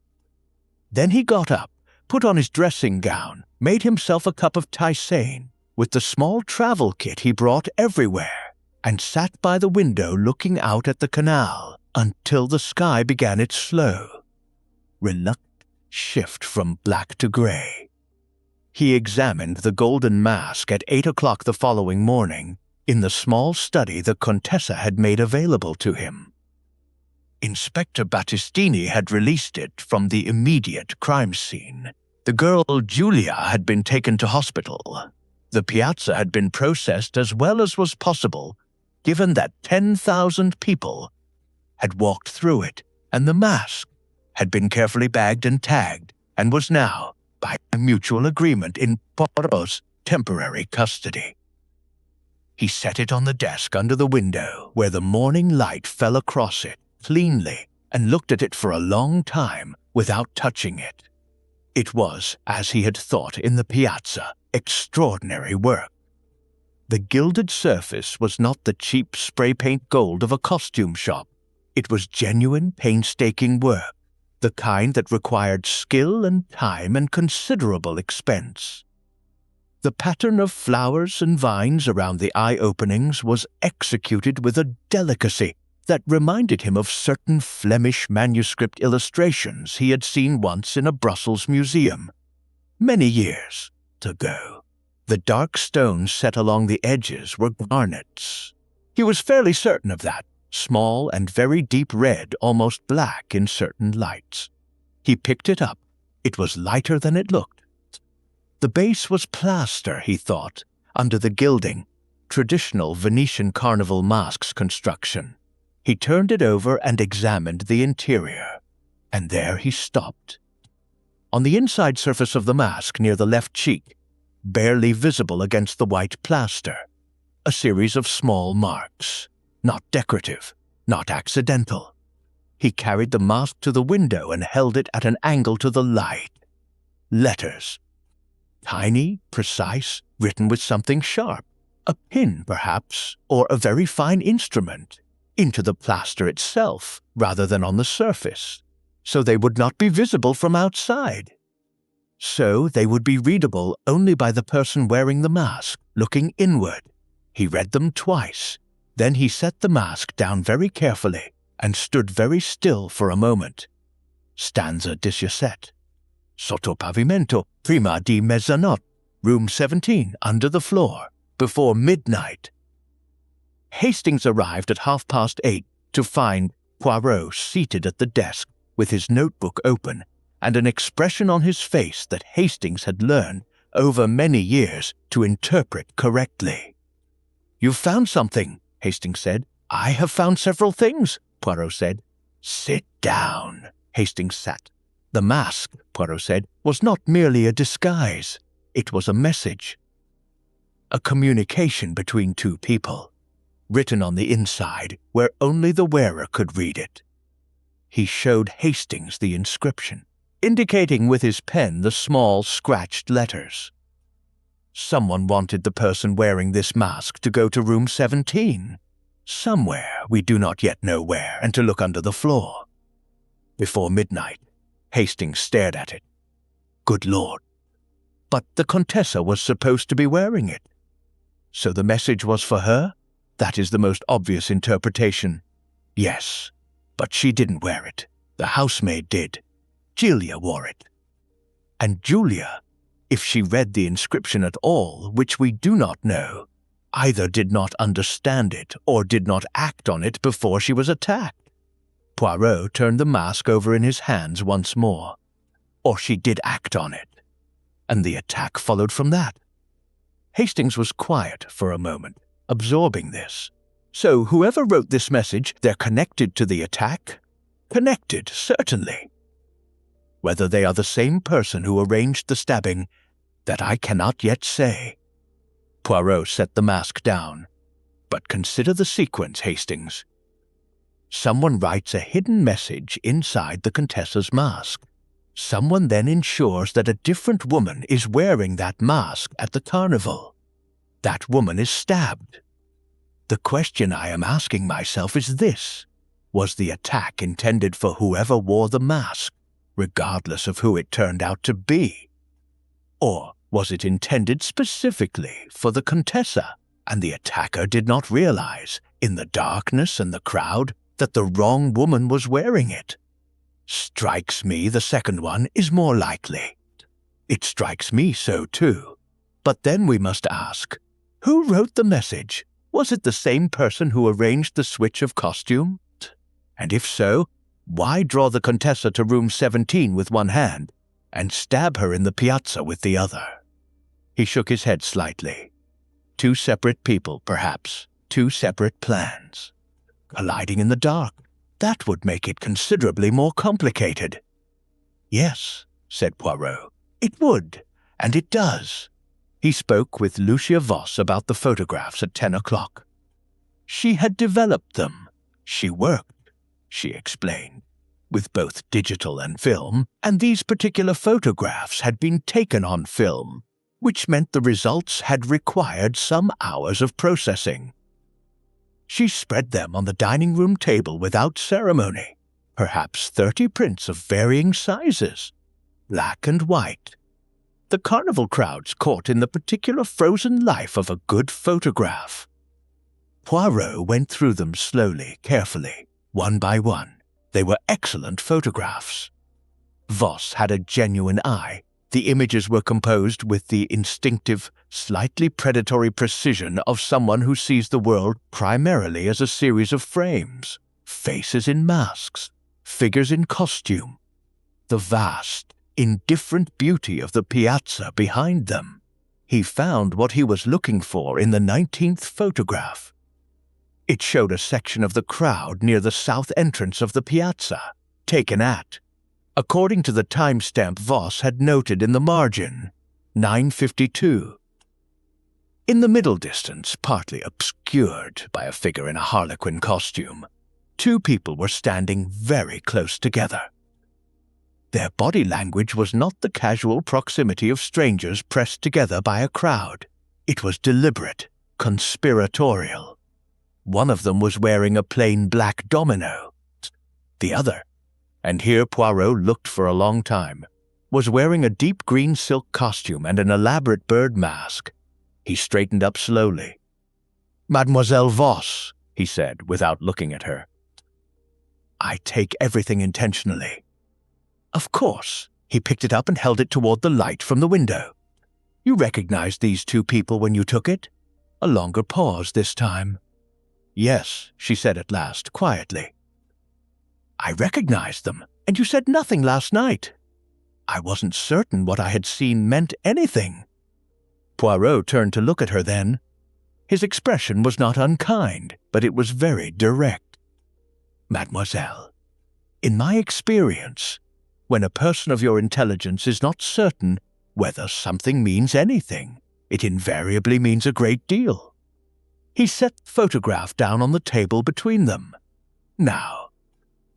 Then he got up, put on his dressing gown, made himself a cup of tisane, with the small travel kit he brought everywhere, and sat by the window looking out at the canal until the sky began its slow, reluctant shift from black to grey. He examined the golden mask at 8 o'clock the following morning in the small study the Contessa had made available to him. Inspector Battistini had released it from the immediate crime scene. The girl Julia had been taken to hospital. The piazza had been processed as well as was possible, given that 10,000 people had walked through it, and the mask had been carefully bagged and tagged, and was now, by mutual agreement, in Poirot's temporary custody. He set it on the desk under the window, where the morning light fell across it cleanly, and looked at it for a long time without touching it. It was, as he had thought in the piazza, extraordinary work. The gilded surface was not the cheap spray paint gold of a costume shop. It was genuine, painstaking work, the kind that required skill and time and considerable expense. The pattern of flowers and vines around the eye openings was executed with a delicacy that reminded him of certain Flemish manuscript illustrations he had seen once in a Brussels museum, many years ago. The dark stones set along the edges were garnets. He was fairly certain of that, small and very deep red, almost black in certain lights. He picked it up. It was lighter than it looked. The base was plaster, he thought, under the gilding, traditional Venetian carnival masks construction. He turned it over and examined the interior, and there he stopped. On the inside surface of the mask near the left cheek, barely visible against the white plaster, a series of small marks, not decorative, not accidental. He carried the mask to the window and held it at an angle to the light. Letters. Tiny, precise, written with something sharp, a pin perhaps, or a very fine instrument, into the plaster itself rather than on the surface, so they would not be visible from outside. So they would be readable only by the person wearing the mask, looking inward. He read them twice. Then he set the mask down very carefully and stood very still for a moment. Stanza 17. Sotto pavimento, prima di mezzanotte, room 17, under the floor, before midnight. Hastings arrived at 8:30 to find Poirot seated at the desk with his notebook open and an expression on his face that Hastings had learned over many years to interpret correctly. "You've found something," Hastings said. "I have found several things," Poirot said. "Sit down." Hastings sat. "The mask," Poirot said, "was not merely a disguise. It was a message. A communication between two people, written on the inside where only the wearer could read it." He showed Hastings the inscription, indicating with his pen the small scratched letters. Someone wanted the person wearing this mask to go to room 17, somewhere we do not yet know where, and to look under the floor. Before midnight, Hastings stared at it. Good Lord. But the Contessa was supposed to be wearing it. So the message was for her? That is the most obvious interpretation. Yes, but she didn't wear it. The housemaid did. Julia wore it. And Julia, if she read the inscription at all, which we do not know, either did not understand it or did not act on it before she was attacked. Poirot turned the mask over in his hands once more. Or she did act on it, and the attack followed from that. Hastings was quiet for a moment, absorbing this. So whoever wrote this message, they're connected to the attack? Connected, certainly. Whether they are the same person who arranged the stabbing, that I cannot yet say. Poirot set the mask down. But consider the sequence, Hastings. Someone writes a hidden message inside the Contessa's mask. Someone then ensures that a different woman is wearing that mask at the carnival. That woman is stabbed. The question I am asking myself is this: was the attack intended for whoever wore the mask, regardless of who it turned out to be? Or was it intended specifically for the Contessa, and the attacker did not realize, in the darkness and the crowd, that the wrong woman was wearing it? Strikes me the second one is more likely. It strikes me so too. But then we must ask, who wrote the message? Was it the same person who arranged the switch of costume? And if so, why draw the Contessa to room 17 with one hand and stab her in the piazza with the other? He shook his head slightly. Two separate people, perhaps. Two separate plans. Colliding in the dark. That would make it considerably more complicated. Yes, said Poirot. It would, and it does. He spoke with Lucia Voss about the photographs at 10 o'clock. She had developed them. She worked, she explained, with both digital and film, and these particular photographs had been taken on film, which meant the results had required some hours of processing. She spread them on the dining room table without ceremony, perhaps 30 prints of varying sizes, black and white. The carnival crowds caught in the particular frozen life of a good photograph. Poirot went through them slowly, carefully, one by one. They were excellent photographs. Voss had a genuine eye. The images were composed with the instinctive, slightly predatory precision of someone who sees the world primarily as a series of frames, faces in masks, figures in costume, the vast, indifferent beauty of the piazza behind them. He found what he was looking for in the 19th photograph. It showed a section of the crowd near the south entrance of the piazza, taken at according to the timestamp Voss had noted in the margin, 9:52. In the middle distance, partly obscured by a figure in a harlequin costume, two people were standing very close together. Their body language was not the casual proximity of strangers pressed together by a crowd. It was deliberate, conspiratorial. One of them was wearing a plain black domino. The other, and here Poirot looked for a long time, was wearing a deep green silk costume and an elaborate bird mask. He straightened up slowly. "Mademoiselle Voss," he said, without looking at her. "I take everything intentionally." "Of course." He picked it up and held it toward the light from the window. "You recognized these two people when you took it?" A longer pause this time. "Yes," she said at last, quietly. "I recognized them, and you said nothing last night." "I wasn't certain what I had seen meant anything." Poirot turned to look at her then. His expression was not unkind, but it was very direct. "Mademoiselle, in my experience, when a person of your intelligence is not certain whether something means anything, it invariably means a great deal." He set the photograph down on the table between them. "Now,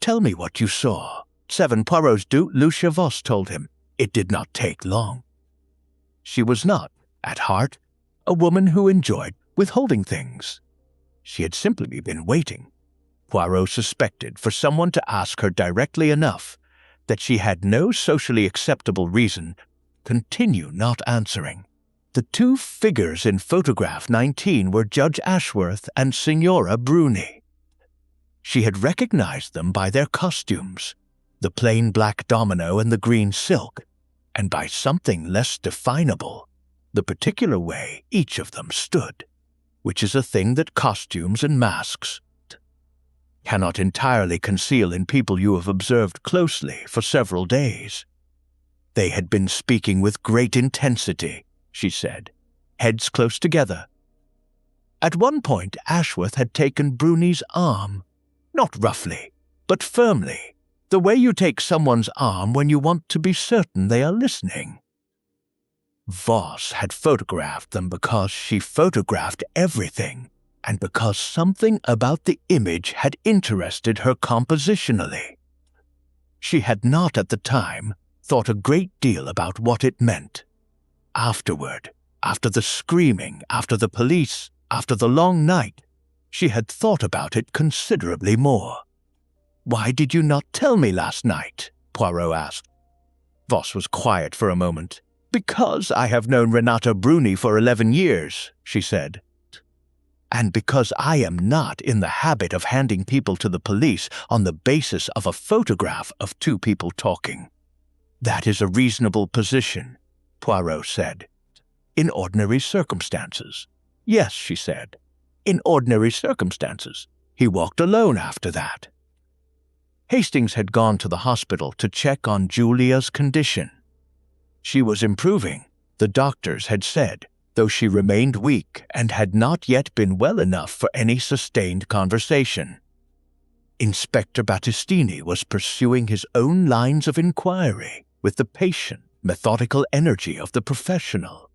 tell me what you saw." 7 Poirot's Duke Lucia Voss told him. It did not take long. She was not, at heart, a woman who enjoyed withholding things. She had simply been waiting, Poirot suspected, for someone to ask her directly enough that she had no socially acceptable reason to continue not answering. The two figures in photograph 19 were Judge Ashworth and Signora Bruni. She had recognized them by their costumes, the plain black domino and the green silk, and by something less definable, the particular way each of them stood, which is a thing that costumes and masks cannot entirely conceal in people you have observed closely for several days. They had been speaking with great intensity, she said, heads close together. At one point, Ashworth had taken Bruni's arm, not roughly, but firmly, the way you take someone's arm when you want to be certain they are listening. Voss had photographed them because she photographed everything, and because something about the image had interested her compositionally. She had not at the time thought a great deal about what it meant. Afterward, after the screaming, after the police, after the long night, she had thought about it considerably more. "Why did you not tell me last night?" Poirot asked. Voss was quiet for a moment. "Because I have known Renata Bruni for 11 years, she said. "And because I am not in the habit of handing people to the police on the basis of a photograph of two people talking." "That is a reasonable position," Poirot said. "In ordinary circumstances." "Yes," she said. "In ordinary circumstances." He walked alone after that. Hastings had gone to the hospital to check on Julia's condition. She was improving, the doctors had said, though she remained weak and had not yet been well enough for any sustained conversation. Inspector Battistini was pursuing his own lines of inquiry with the patient, methodical energy of the professional.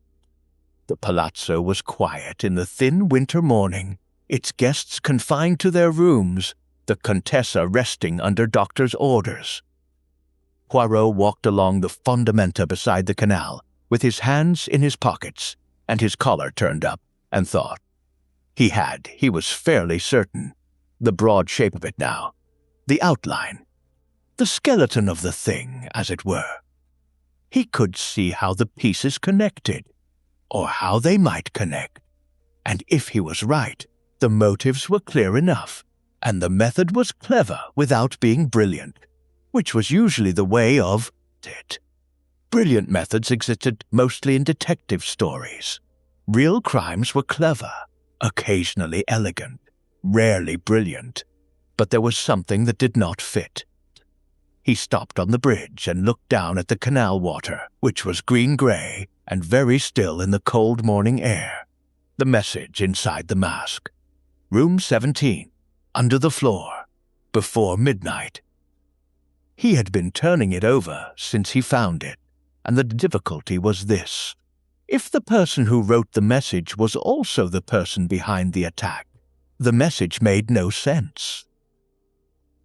The palazzo was quiet in the thin winter morning, its guests confined to their rooms, the Contessa resting under doctor's orders. Poirot walked along the fondamenta beside the canal, with his hands in his pockets and his collar turned up, and thought. He was fairly certain, the broad shape of it now, the outline, the skeleton of the thing, as it were. He could see how the pieces connected, or how they might connect, and if he was right, the motives were clear enough, and the method was clever without being brilliant, which was usually the way of it. Brilliant methods existed mostly in detective stories. Real crimes were clever, occasionally elegant, rarely brilliant, but there was something that did not fit. He stopped on the bridge and looked down at the canal water, which was green-gray and very still in the cold morning air. The message inside the mask. Room 17, under the floor, before midnight. He had been turning it over since he found it, and the difficulty was this. If the person who wrote the message was also the person behind the attack, the message made no sense.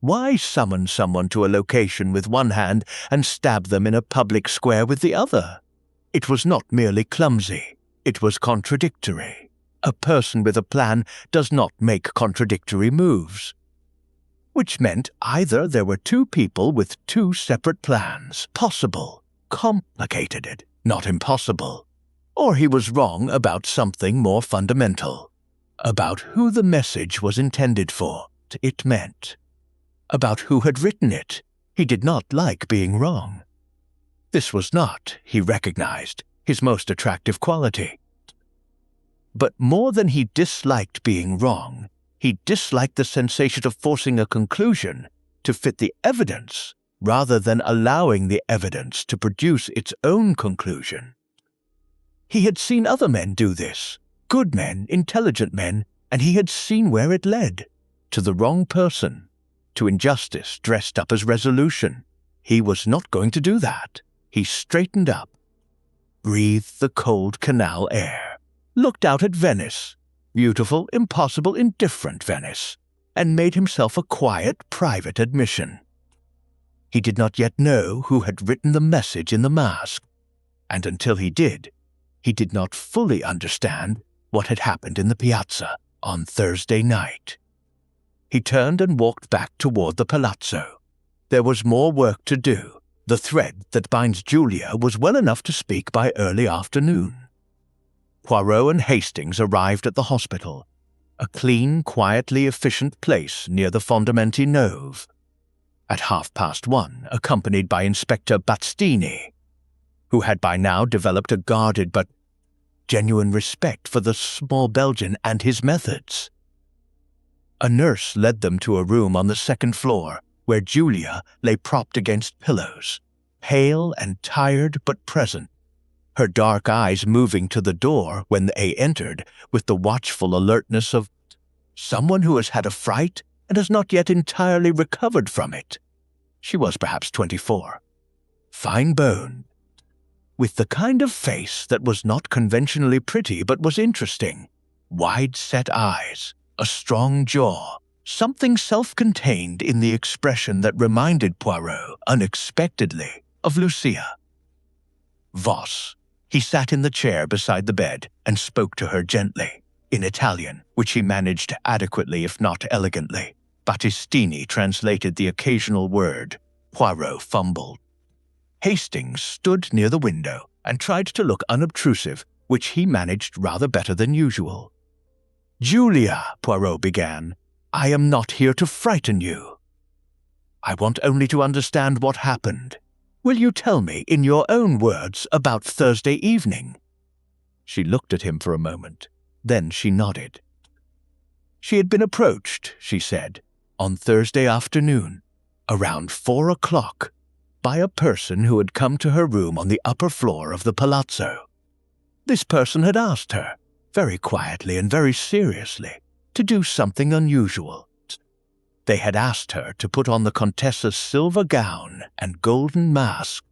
Why summon someone to a location with one hand and stab them in a public square with the other? It was not merely clumsy, it was contradictory. A person with a plan does not make contradictory moves. Which meant either there were two people with two separate plans, possible, complicated, not impossible, or he was wrong about something more fundamental, about who the message was intended for, it meant. About who had written it. He did not like being wrong. This was not, he recognized, his most attractive quality. But more than he disliked being wrong, he disliked the sensation of forcing a conclusion to fit the evidence rather than allowing the evidence to produce its own conclusion. He had seen other men do this, good men, intelligent men, and he had seen where it led, to the wrong person. To injustice dressed up as resolution. He was not going to do that. He straightened up, breathed the cold canal air, looked out at Venice, beautiful, impossible, indifferent Venice, and made himself a quiet, private admission. He did not yet know who had written the message in the mask, and until he did not fully understand what had happened in the piazza on Thursday night. He turned and walked back toward the palazzo. There was more work to do. The thread that binds Julia was well enough to speak by early afternoon. Poirot and Hastings arrived at the hospital, a clean, quietly efficient place near the Fondamenti Nove, at 1:30, accompanied by Inspector Battistini, who had by now developed a guarded but genuine respect for the small Belgian and his methods. A nurse led them to a room on the second floor where Julia lay propped against pillows, pale and tired but present, her dark eyes moving to the door when they entered with the watchful alertness of someone who has had a fright and has not yet entirely recovered from it. She was perhaps 24, fine-boned, with the kind of face that was not conventionally pretty but was interesting, wide-set eyes, a strong jaw, something self-contained in the expression that reminded Poirot, unexpectedly, of Lucia. Voss. He sat in the chair beside the bed and spoke to her gently, in Italian, which he managed adequately if not elegantly. Battistini translated the occasional word. Poirot fumbled. Hastings stood near the window and tried to look unobtrusive, which he managed rather better than usual. "Julia," Poirot began, "I am not here to frighten you. I want only to understand what happened. Will you tell me, in your own words, about Thursday evening?" She looked at him for a moment. Then she nodded. She had been approached, she said, on Thursday afternoon, around 4 o'clock, by a person who had come to her room on the upper floor of the palazzo. This person had asked her, very quietly and very seriously, to do something unusual. They had asked her to put on the Contessa's silver gown and golden mask,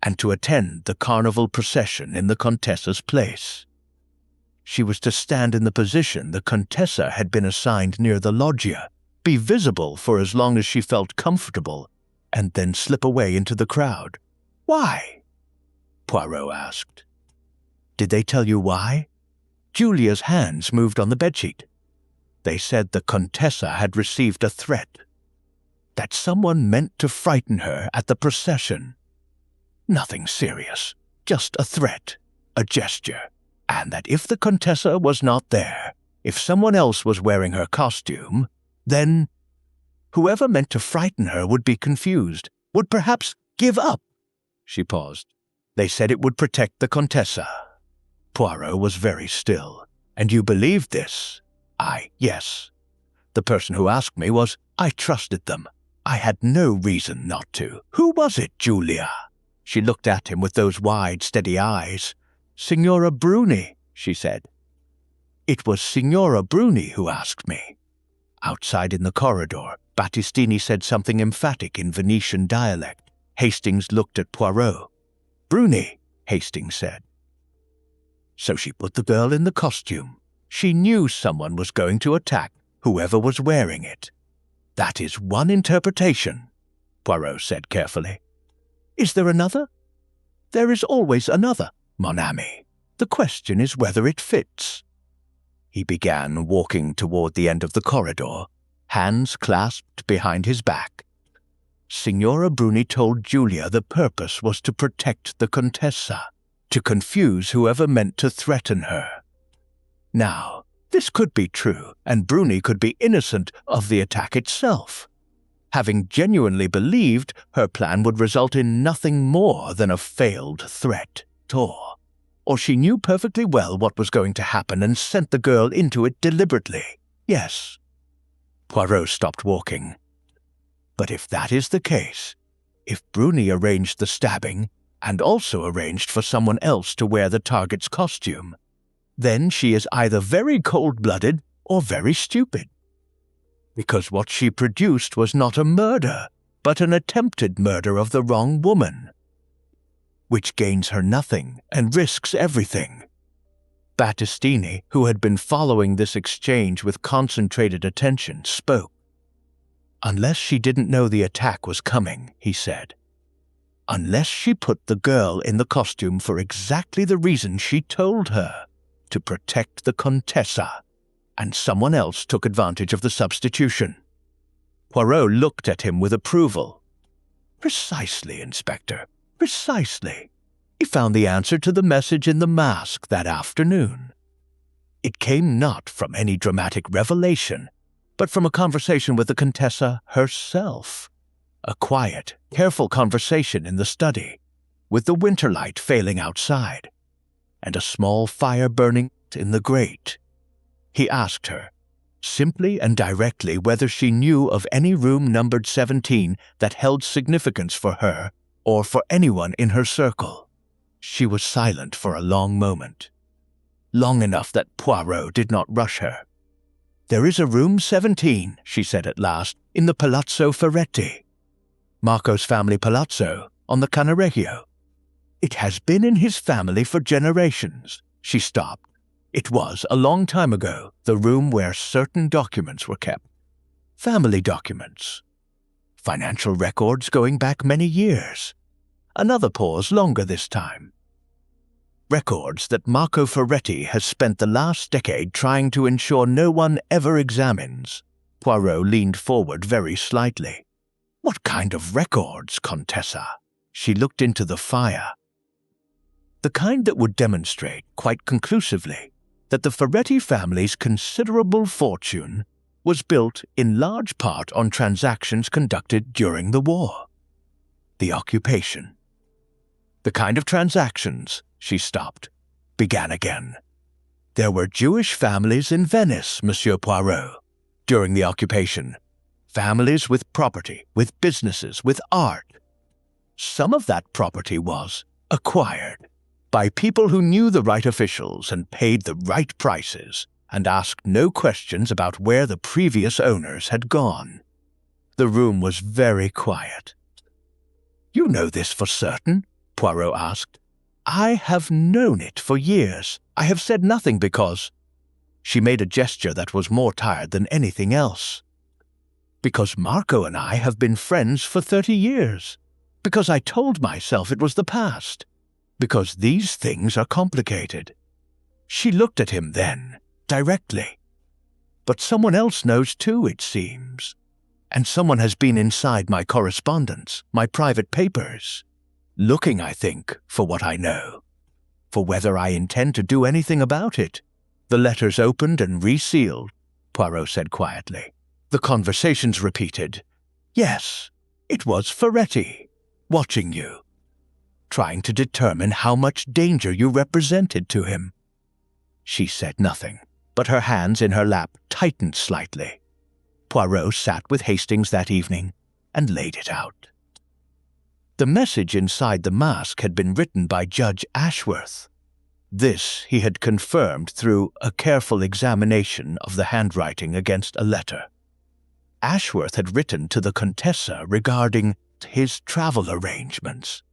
and to attend the carnival procession in the Contessa's place. She was to stand in the position the Contessa had been assigned near the loggia, be visible for as long as she felt comfortable, and then slip away into the crowd. "Why?" Poirot asked. "Did they tell you why?" Julia's hands moved on the bedsheet. They said the Contessa had received a threat, that someone meant to frighten her at the procession. Nothing serious, just a threat, a gesture, and that if the Contessa was not there, if someone else was wearing her costume, then whoever meant to frighten her would be confused, would perhaps give up. She paused. They said it would protect the Contessa. Poirot was very still. "And you believed this?" Yes. The person who asked me was, I trusted them. I had no reason not to. Who was it, Julia? She looked at him with those wide, steady eyes. "Signora Bruni," she said. "It was Signora Bruni who asked me." Outside in the corridor, Battistini said something emphatic in Venetian dialect. Hastings looked at Poirot. "Bruni," Hastings said. So she put the girl in the costume. She knew someone was going to attack whoever was wearing it. "That is one interpretation," Poirot said carefully. "Is there another?" "There is always another, mon ami. The question is whether it fits." He began walking toward the end of the corridor, hands clasped behind his back. Signora Bruni told Julia the purpose was to protect the Contessa, to confuse whoever meant to threaten her. Now, this could be true, and Bruni could be innocent of the attack itself, having genuinely believed her plan would result in nothing more than a failed threat. Or she knew perfectly well what was going to happen and sent the girl into it deliberately. Yes. Poirot stopped walking. But if that is the case, if Bruni arranged the stabbing and also arranged for someone else to wear the target's costume, then she is either very cold-blooded or very stupid. Because what she produced was not a murder, but an attempted murder of the wrong woman, which gains her nothing and risks everything. Battistini, who had been following this exchange with concentrated attention, spoke. "Unless she didn't know the attack was coming," he said. "Unless she put the girl in the costume for exactly the reason she told her, to protect the Contessa, and someone else took advantage of the substitution." Poirot looked at him with approval. "Precisely, Inspector. Precisely. He found the answer to the message in the mask that afternoon. It came not from any dramatic revelation, but from a conversation with the Contessa herself. A quiet, careful conversation in the study, with the winter light failing outside, and a small fire burning in the grate. He asked her, simply and directly, whether she knew of any room numbered 17 that held significance for her or for anyone in her circle. She was silent for a long moment, long enough that Poirot did not rush her. "There is a room 17, she said at last, "in the Palazzo Ferretti, Marco's family palazzo on the Cannaregio. It has been in his family for generations." She stopped. "It was, a long time ago, the room where certain documents were kept. Family documents. Financial records going back many years." Another pause, longer this time. "Records that Marco Ferretti has spent the last decade trying to ensure no one ever examines." Poirot leaned forward very slightly. "What kind of records, Contessa?" She looked into the fire. "The kind that would demonstrate, quite conclusively, that the Ferretti family's considerable fortune was built in large part on transactions conducted during the war. The occupation. The kind of transactions," she stopped, began again. "There were Jewish families in Venice, Monsieur Poirot, during the occupation. Families with property, with businesses, with art. Some of that property was acquired by people who knew the right officials and paid the right prices and asked no questions about where the previous owners had gone." The room was very quiet. "You know this for certain?" Poirot asked. "I have known it for years. I have said nothing because—" She made a gesture that was more tired than anything else. "Because Marco and I have been friends for 30 years. Because I told myself it was the past. Because these things are complicated." She looked at him then, directly. "But someone else knows too, it seems. And someone has been inside my correspondence, my private papers. Looking, I think, for what I know. For whether I intend to do anything about it." "The letters opened and resealed," Poirot said quietly. The conversations repeated. "Yes, it was Ferretti, watching you, trying to determine how much danger you represented to him." She said nothing, but her hands in her lap tightened slightly. Poirot sat with Hastings that evening and laid it out. The message inside the mask had been written by Judge Ashworth. This he had confirmed through a careful examination of the handwriting against a letter. Ashworth had written to the Contessa regarding his travel arrangements.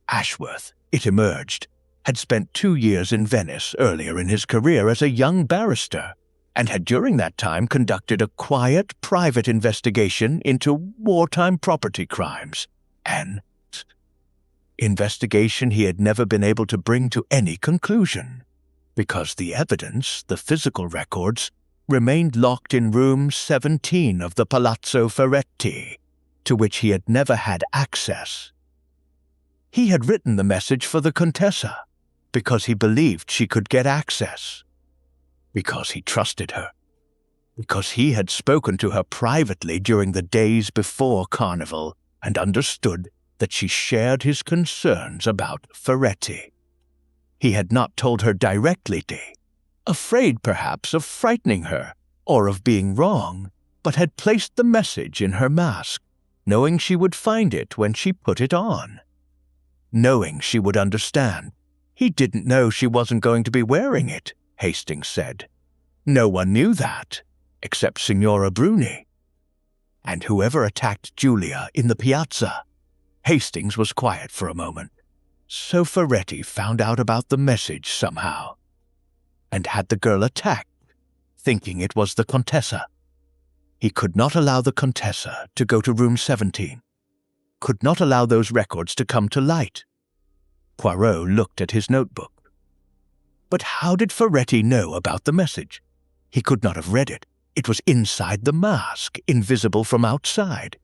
Ashworth, it emerged, had spent 2 years in Venice earlier in his career as a young barrister, and had during that time conducted a quiet, private investigation into wartime property crimes, an investigation he had never been able to bring to any conclusion, because the evidence, the physical records, remained locked in room 17 of the Palazzo Ferretti, to which he had never had access. He had written the message for the Contessa because he believed she could get access, because he trusted her, because he had spoken to her privately during the days before Carnival and understood that she shared his concerns about Ferretti. He had not told her directly, afraid perhaps of frightening her or of being wrong, but had placed the message in her mask, knowing she would find it when she put it on. Knowing she would understand. He didn't know she wasn't going to be wearing it, Hastings said. No one knew that, except Signora Bruni. And whoever attacked Julia in the piazza. Hastings was quiet for a moment. So Ferretti found out about the message somehow, and had the girl attacked, thinking it was the Contessa. He could not allow the Contessa to go to room 17, could not allow those records to come to light. Poirot looked at his notebook. But how did Ferretti know about the message? He could not have read it. It was inside the mask, invisible from outside.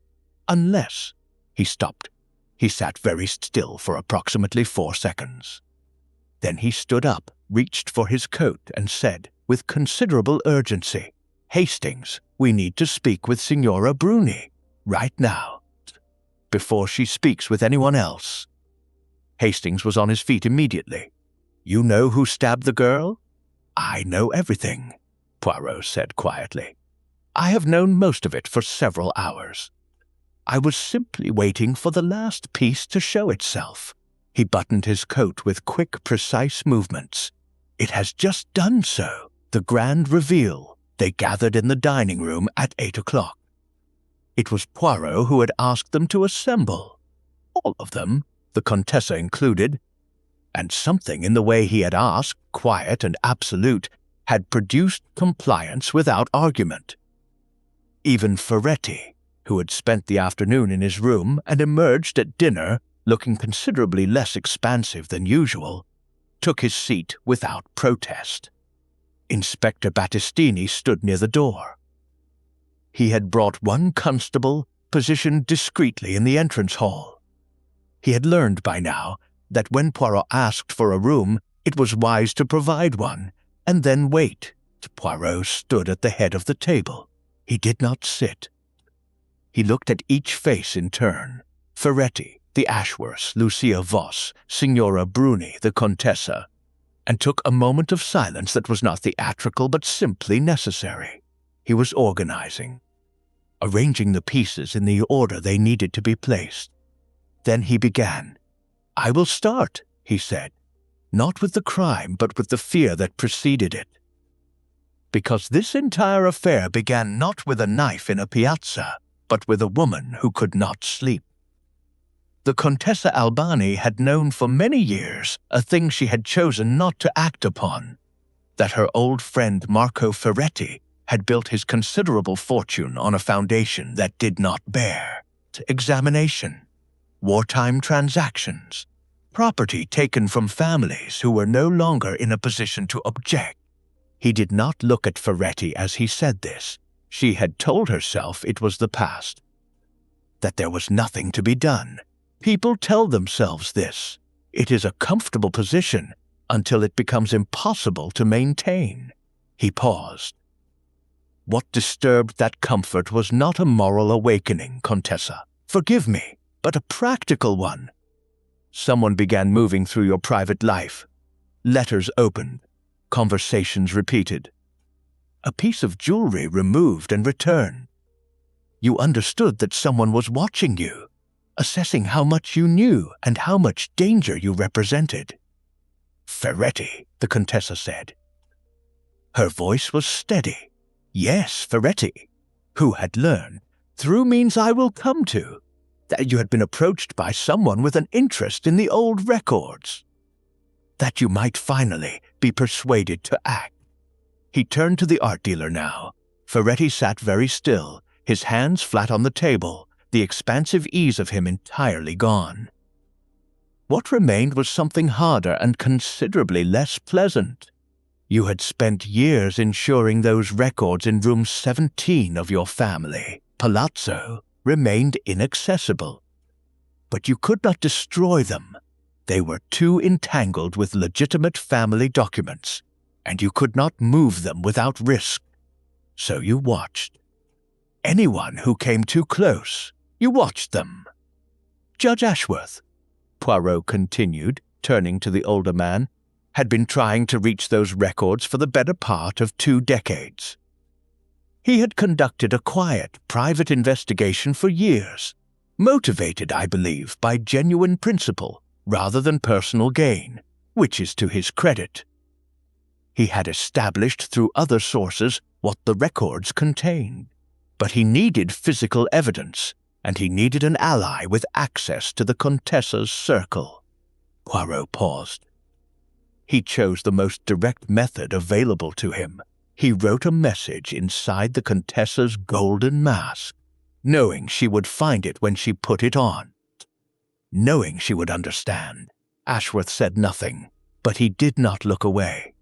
Unless... He stopped. He sat very still for approximately 4 seconds. Then he stood up, reached for his coat, and said, with considerable urgency, "Hastings, we need to speak with Signora Bruni, right now, before she speaks with anyone else." Hastings was on his feet immediately. "You know who stabbed the girl?" "I know everything," Poirot said quietly. "I have known most of it for several hours. I was simply waiting for the last piece to show itself." He buttoned his coat with quick, precise movements. "It has just done so. The grand reveal. They gathered in the dining room at 8 o'clock. It was Poirot who had asked them to assemble. All of them, the Contessa included, and something in the way he had asked, quiet and absolute, had produced compliance without argument. Even Ferretti, who had spent the afternoon in his room and emerged at dinner looking considerably less expansive than usual, took his seat without protest. Inspector Battistini stood near the door. He had brought one constable positioned discreetly in the entrance hall. He had learned by now that when Poirot asked for a room, it was wise to provide one, and then wait. Poirot stood at the head of the table. He did not sit. He looked at each face in turn. Ferretti, the Ashworths, Lucia Voss, Signora Bruni, the Contessa, and took a moment of silence that was not theatrical but simply necessary. He was organizing, arranging the pieces in the order they needed to be placed. Then he began. "I will start," he said, "not with the crime but with the fear that preceded it. Because this entire affair began not with a knife in a piazza, but with a woman who could not sleep. The Contessa Albani had known for many years a thing she had chosen not to act upon, that her old friend Marco Ferretti had built his considerable fortune on a foundation that did not bear examination, wartime transactions, property taken from families who were no longer in a position to object. He did not look at Ferretti as he said this. She had told herself it was the past, that there was nothing to be done. People tell themselves this. It is a comfortable position until it becomes impossible to maintain. He paused. What disturbed that comfort was not a moral awakening, Contessa. Forgive me, but a practical one. Someone began moving through your private life. Letters opened. Conversations repeated. A piece of jewelry removed and returned. You understood that someone was watching you, assessing how much you knew and how much danger you represented. Ferretti, the Contessa said. Her voice was steady. Yes, Ferretti. who had learned, through means I will come to, that you had been approached by someone with an interest in the old records, that you might finally be persuaded to act. He turned to the art dealer now. Ferretti sat very still, his hands flat on the table, the expansive ease of him entirely gone. What remained was something harder and considerably less pleasant. You had spent years ensuring those records in room 17 of your family, palazzo, remained inaccessible. But you could not destroy them. They were too entangled with legitimate family documents, and you could not move them without risk. So you watched. Anyone who came too close, you watched them. Judge Ashworth, Poirot continued, turning to the older man, had been trying to reach those records for the better part of 2 decades. He had conducted a quiet, private investigation for years, motivated, I believe, by genuine principle rather than personal gain, which is to his credit. He had established through other sources what the records contained, but he needed physical evidence, and he needed an ally with access to the Contessa's circle. Poirot paused. He chose the most direct method available to him. He wrote a message inside the Contessa's golden mask, knowing she would find it when she put it on. Knowing she would understand, Ashworth said nothing, but he did not look away.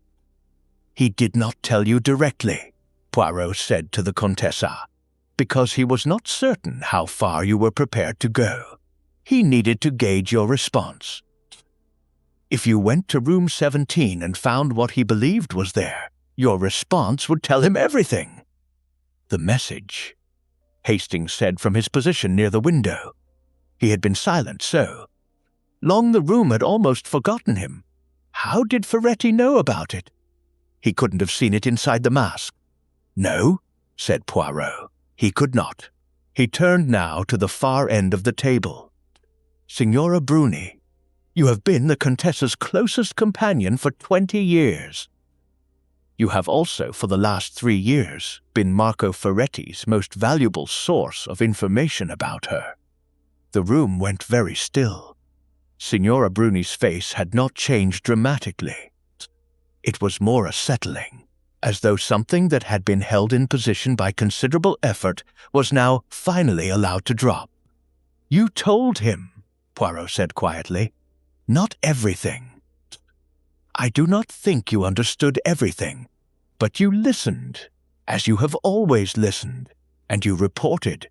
He did not tell you directly, Poirot said to the Contessa, because he was not certain how far you were prepared to go. He needed to gauge your response. If you went to room 17 and found what he believed was there, your response would tell him everything. The message, Hastings said from his position near the window. He had been silent so long the room had almost forgotten him. How did Ferretti know about it? He couldn't have seen it inside the mask. No, said Poirot. He could not. He turned now to the far end of the table. Signora Bruni, you have been the Contessa's closest companion for 20 years. You have also, for the last 3 years, been Marco Ferretti's most valuable source of information about her. The room went very still. Signora Bruni's face had not changed dramatically. It was more acetylene, as though something that had been held in position by considerable effort was now finally allowed to drop. You told him, Poirot said quietly. Not everything. I do not think you understood everything, but you listened, as you have always listened, and you reported,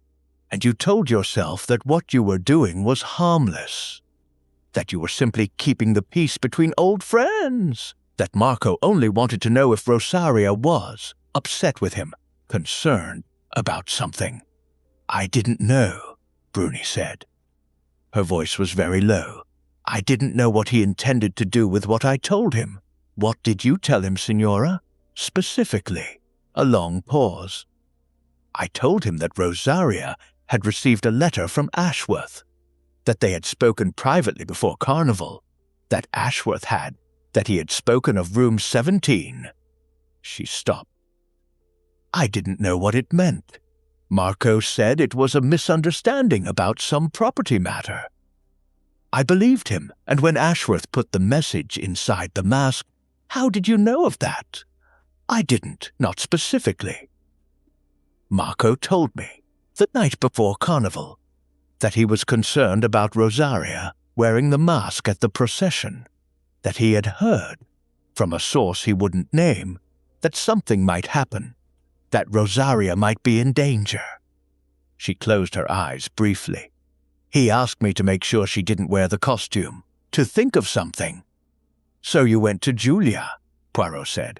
and you told yourself that what you were doing was harmless, that you were simply keeping the peace between old friends, that Marco only wanted to know if Rosaria was upset with him, concerned about something. I didn't know, Bruni said. Her voice was very low. I didn't know what he intended to do with what I told him. What did you tell him, Signora? Specifically. A long pause. I told him that Rosaria had received a letter from Ashworth, that they had spoken privately before Carnival, that Ashworth had, that he had spoken of room 17. She stopped. I didn't know what it meant. Marco said it was a misunderstanding about some property matter. I believed him, and when Ashworth put the message inside the mask, how did you know of that? I didn't, not specifically. Marco told me, the night before Carnival, that he was concerned about Rosaria wearing the mask at the procession, that he had heard, from a source he wouldn't name, that something might happen, that Rosaria might be in danger. She closed her eyes briefly. He asked me to make sure she didn't wear the costume, to think of something. So you went to Julia, Poirot said,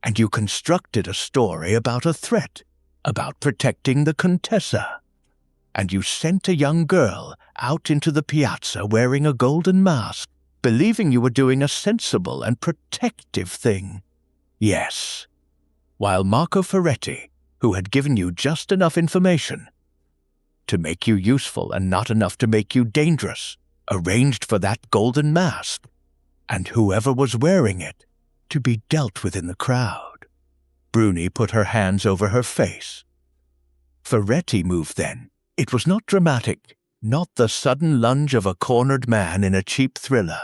and you constructed a story about a threat, about protecting the Contessa, and you sent a young girl out into the piazza wearing a golden mask, believing you were doing a sensible and protective thing. Yes, while Marco Ferretti, who had given you just enough information to make you useful and not enough to make you dangerous, arranged for that golden mask, and whoever was wearing it, to be dealt with in the crowd. Bruni put her hands over her face. Ferretti moved then. It was not dramatic, not the sudden lunge of a cornered man in a cheap thriller.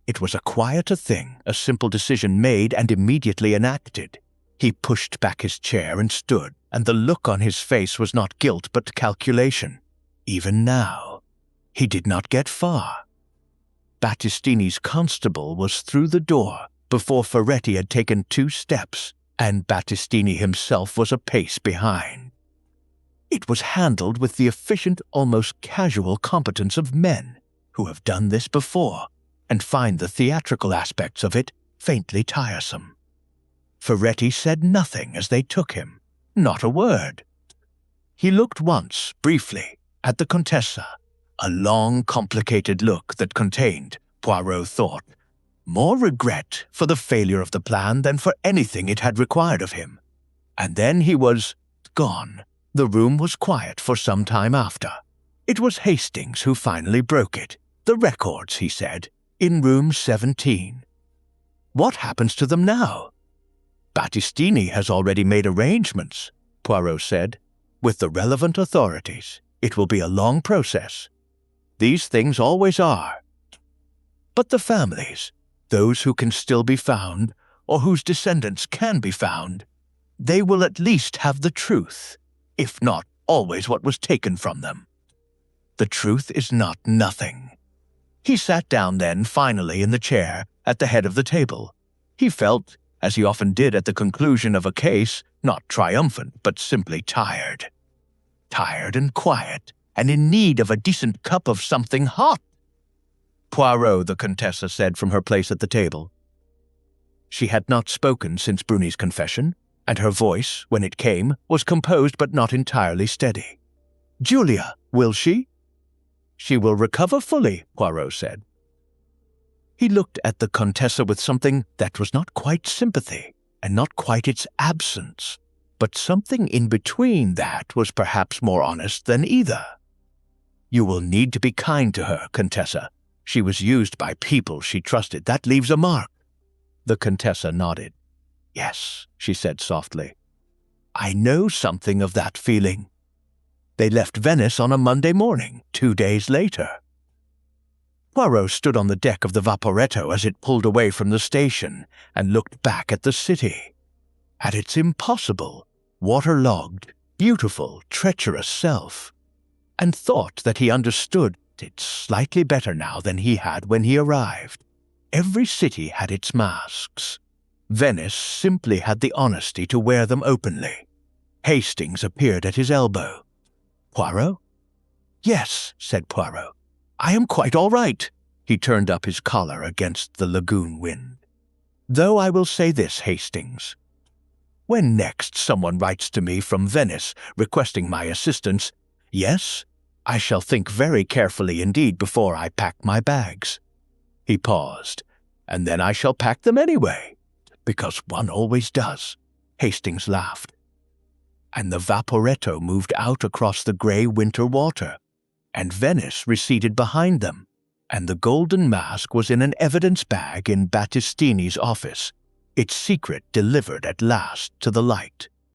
It was a quieter thing, a simple decision made and immediately enacted. He pushed back his chair and stood, and the look on his face was not guilt but calculation. Even now, he did not get far. Battistini's constable was through the door before Ferretti had taken 2 steps, and Battistini himself was a pace behind. It was handled with the efficient, almost casual competence of men who have done this before and find the theatrical aspects of it faintly tiresome. Ferretti said nothing as they took him, not a word. He looked once, briefly, at the Contessa, a long, complicated look that contained, Poirot thought, more regret for the failure of the plan than for anything it had required of him. And then he was gone. The room was quiet for some time after. It was Hastings who finally broke it. The records, he said, in room 17. What happens to them now? Battistini has already made arrangements, Poirot said, with the relevant authorities. It will be a long process. These things always are. But the families, those who can still be found, or whose descendants can be found, they will at least have the truth, if not always what was taken from them. The truth is not nothing. He sat down then, finally, in the chair at the head of the table. He felt, as he often did at the conclusion of a case, not triumphant, but simply tired. Tired and quiet, and in need of a decent cup of something hot. Poirot, the Contessa said from her place at the table. She had not spoken since Bruni's confession, and her voice, when it came, was composed but not entirely steady. Julia, will she? She will recover fully, Poirot said. He looked at the Contessa with something that was not quite sympathy, and not quite its absence, but something in between that was perhaps more honest than either. You will need to be kind to her, Contessa. She was used by people she trusted. That leaves a mark. The Contessa nodded. Yes, she said softly. I know something of that feeling. They left Venice on a Monday morning, 2 days later. Poirot stood on the deck of the Vaporetto as it pulled away from the station and looked back at the city, at its impossible, waterlogged, beautiful, treacherous self, and thought that he understood it slightly better now than he had when he arrived. Every city had its masks. Venice simply had the honesty to wear them openly. Hastings appeared at his elbow. Poirot? Yes, said Poirot. I am quite all right. He turned up his collar against the lagoon wind. Though I will say this, Hastings. When next someone writes to me from Venice requesting my assistance, yes, I shall think very carefully indeed before I pack my bags. He paused, and then I shall pack them anyway, because one always does. Hastings laughed. And the Vaporetto moved out across the grey winter water, and Venice receded behind them, and the golden mask was in an evidence bag in Battistini's office, its secret delivered at last to the light.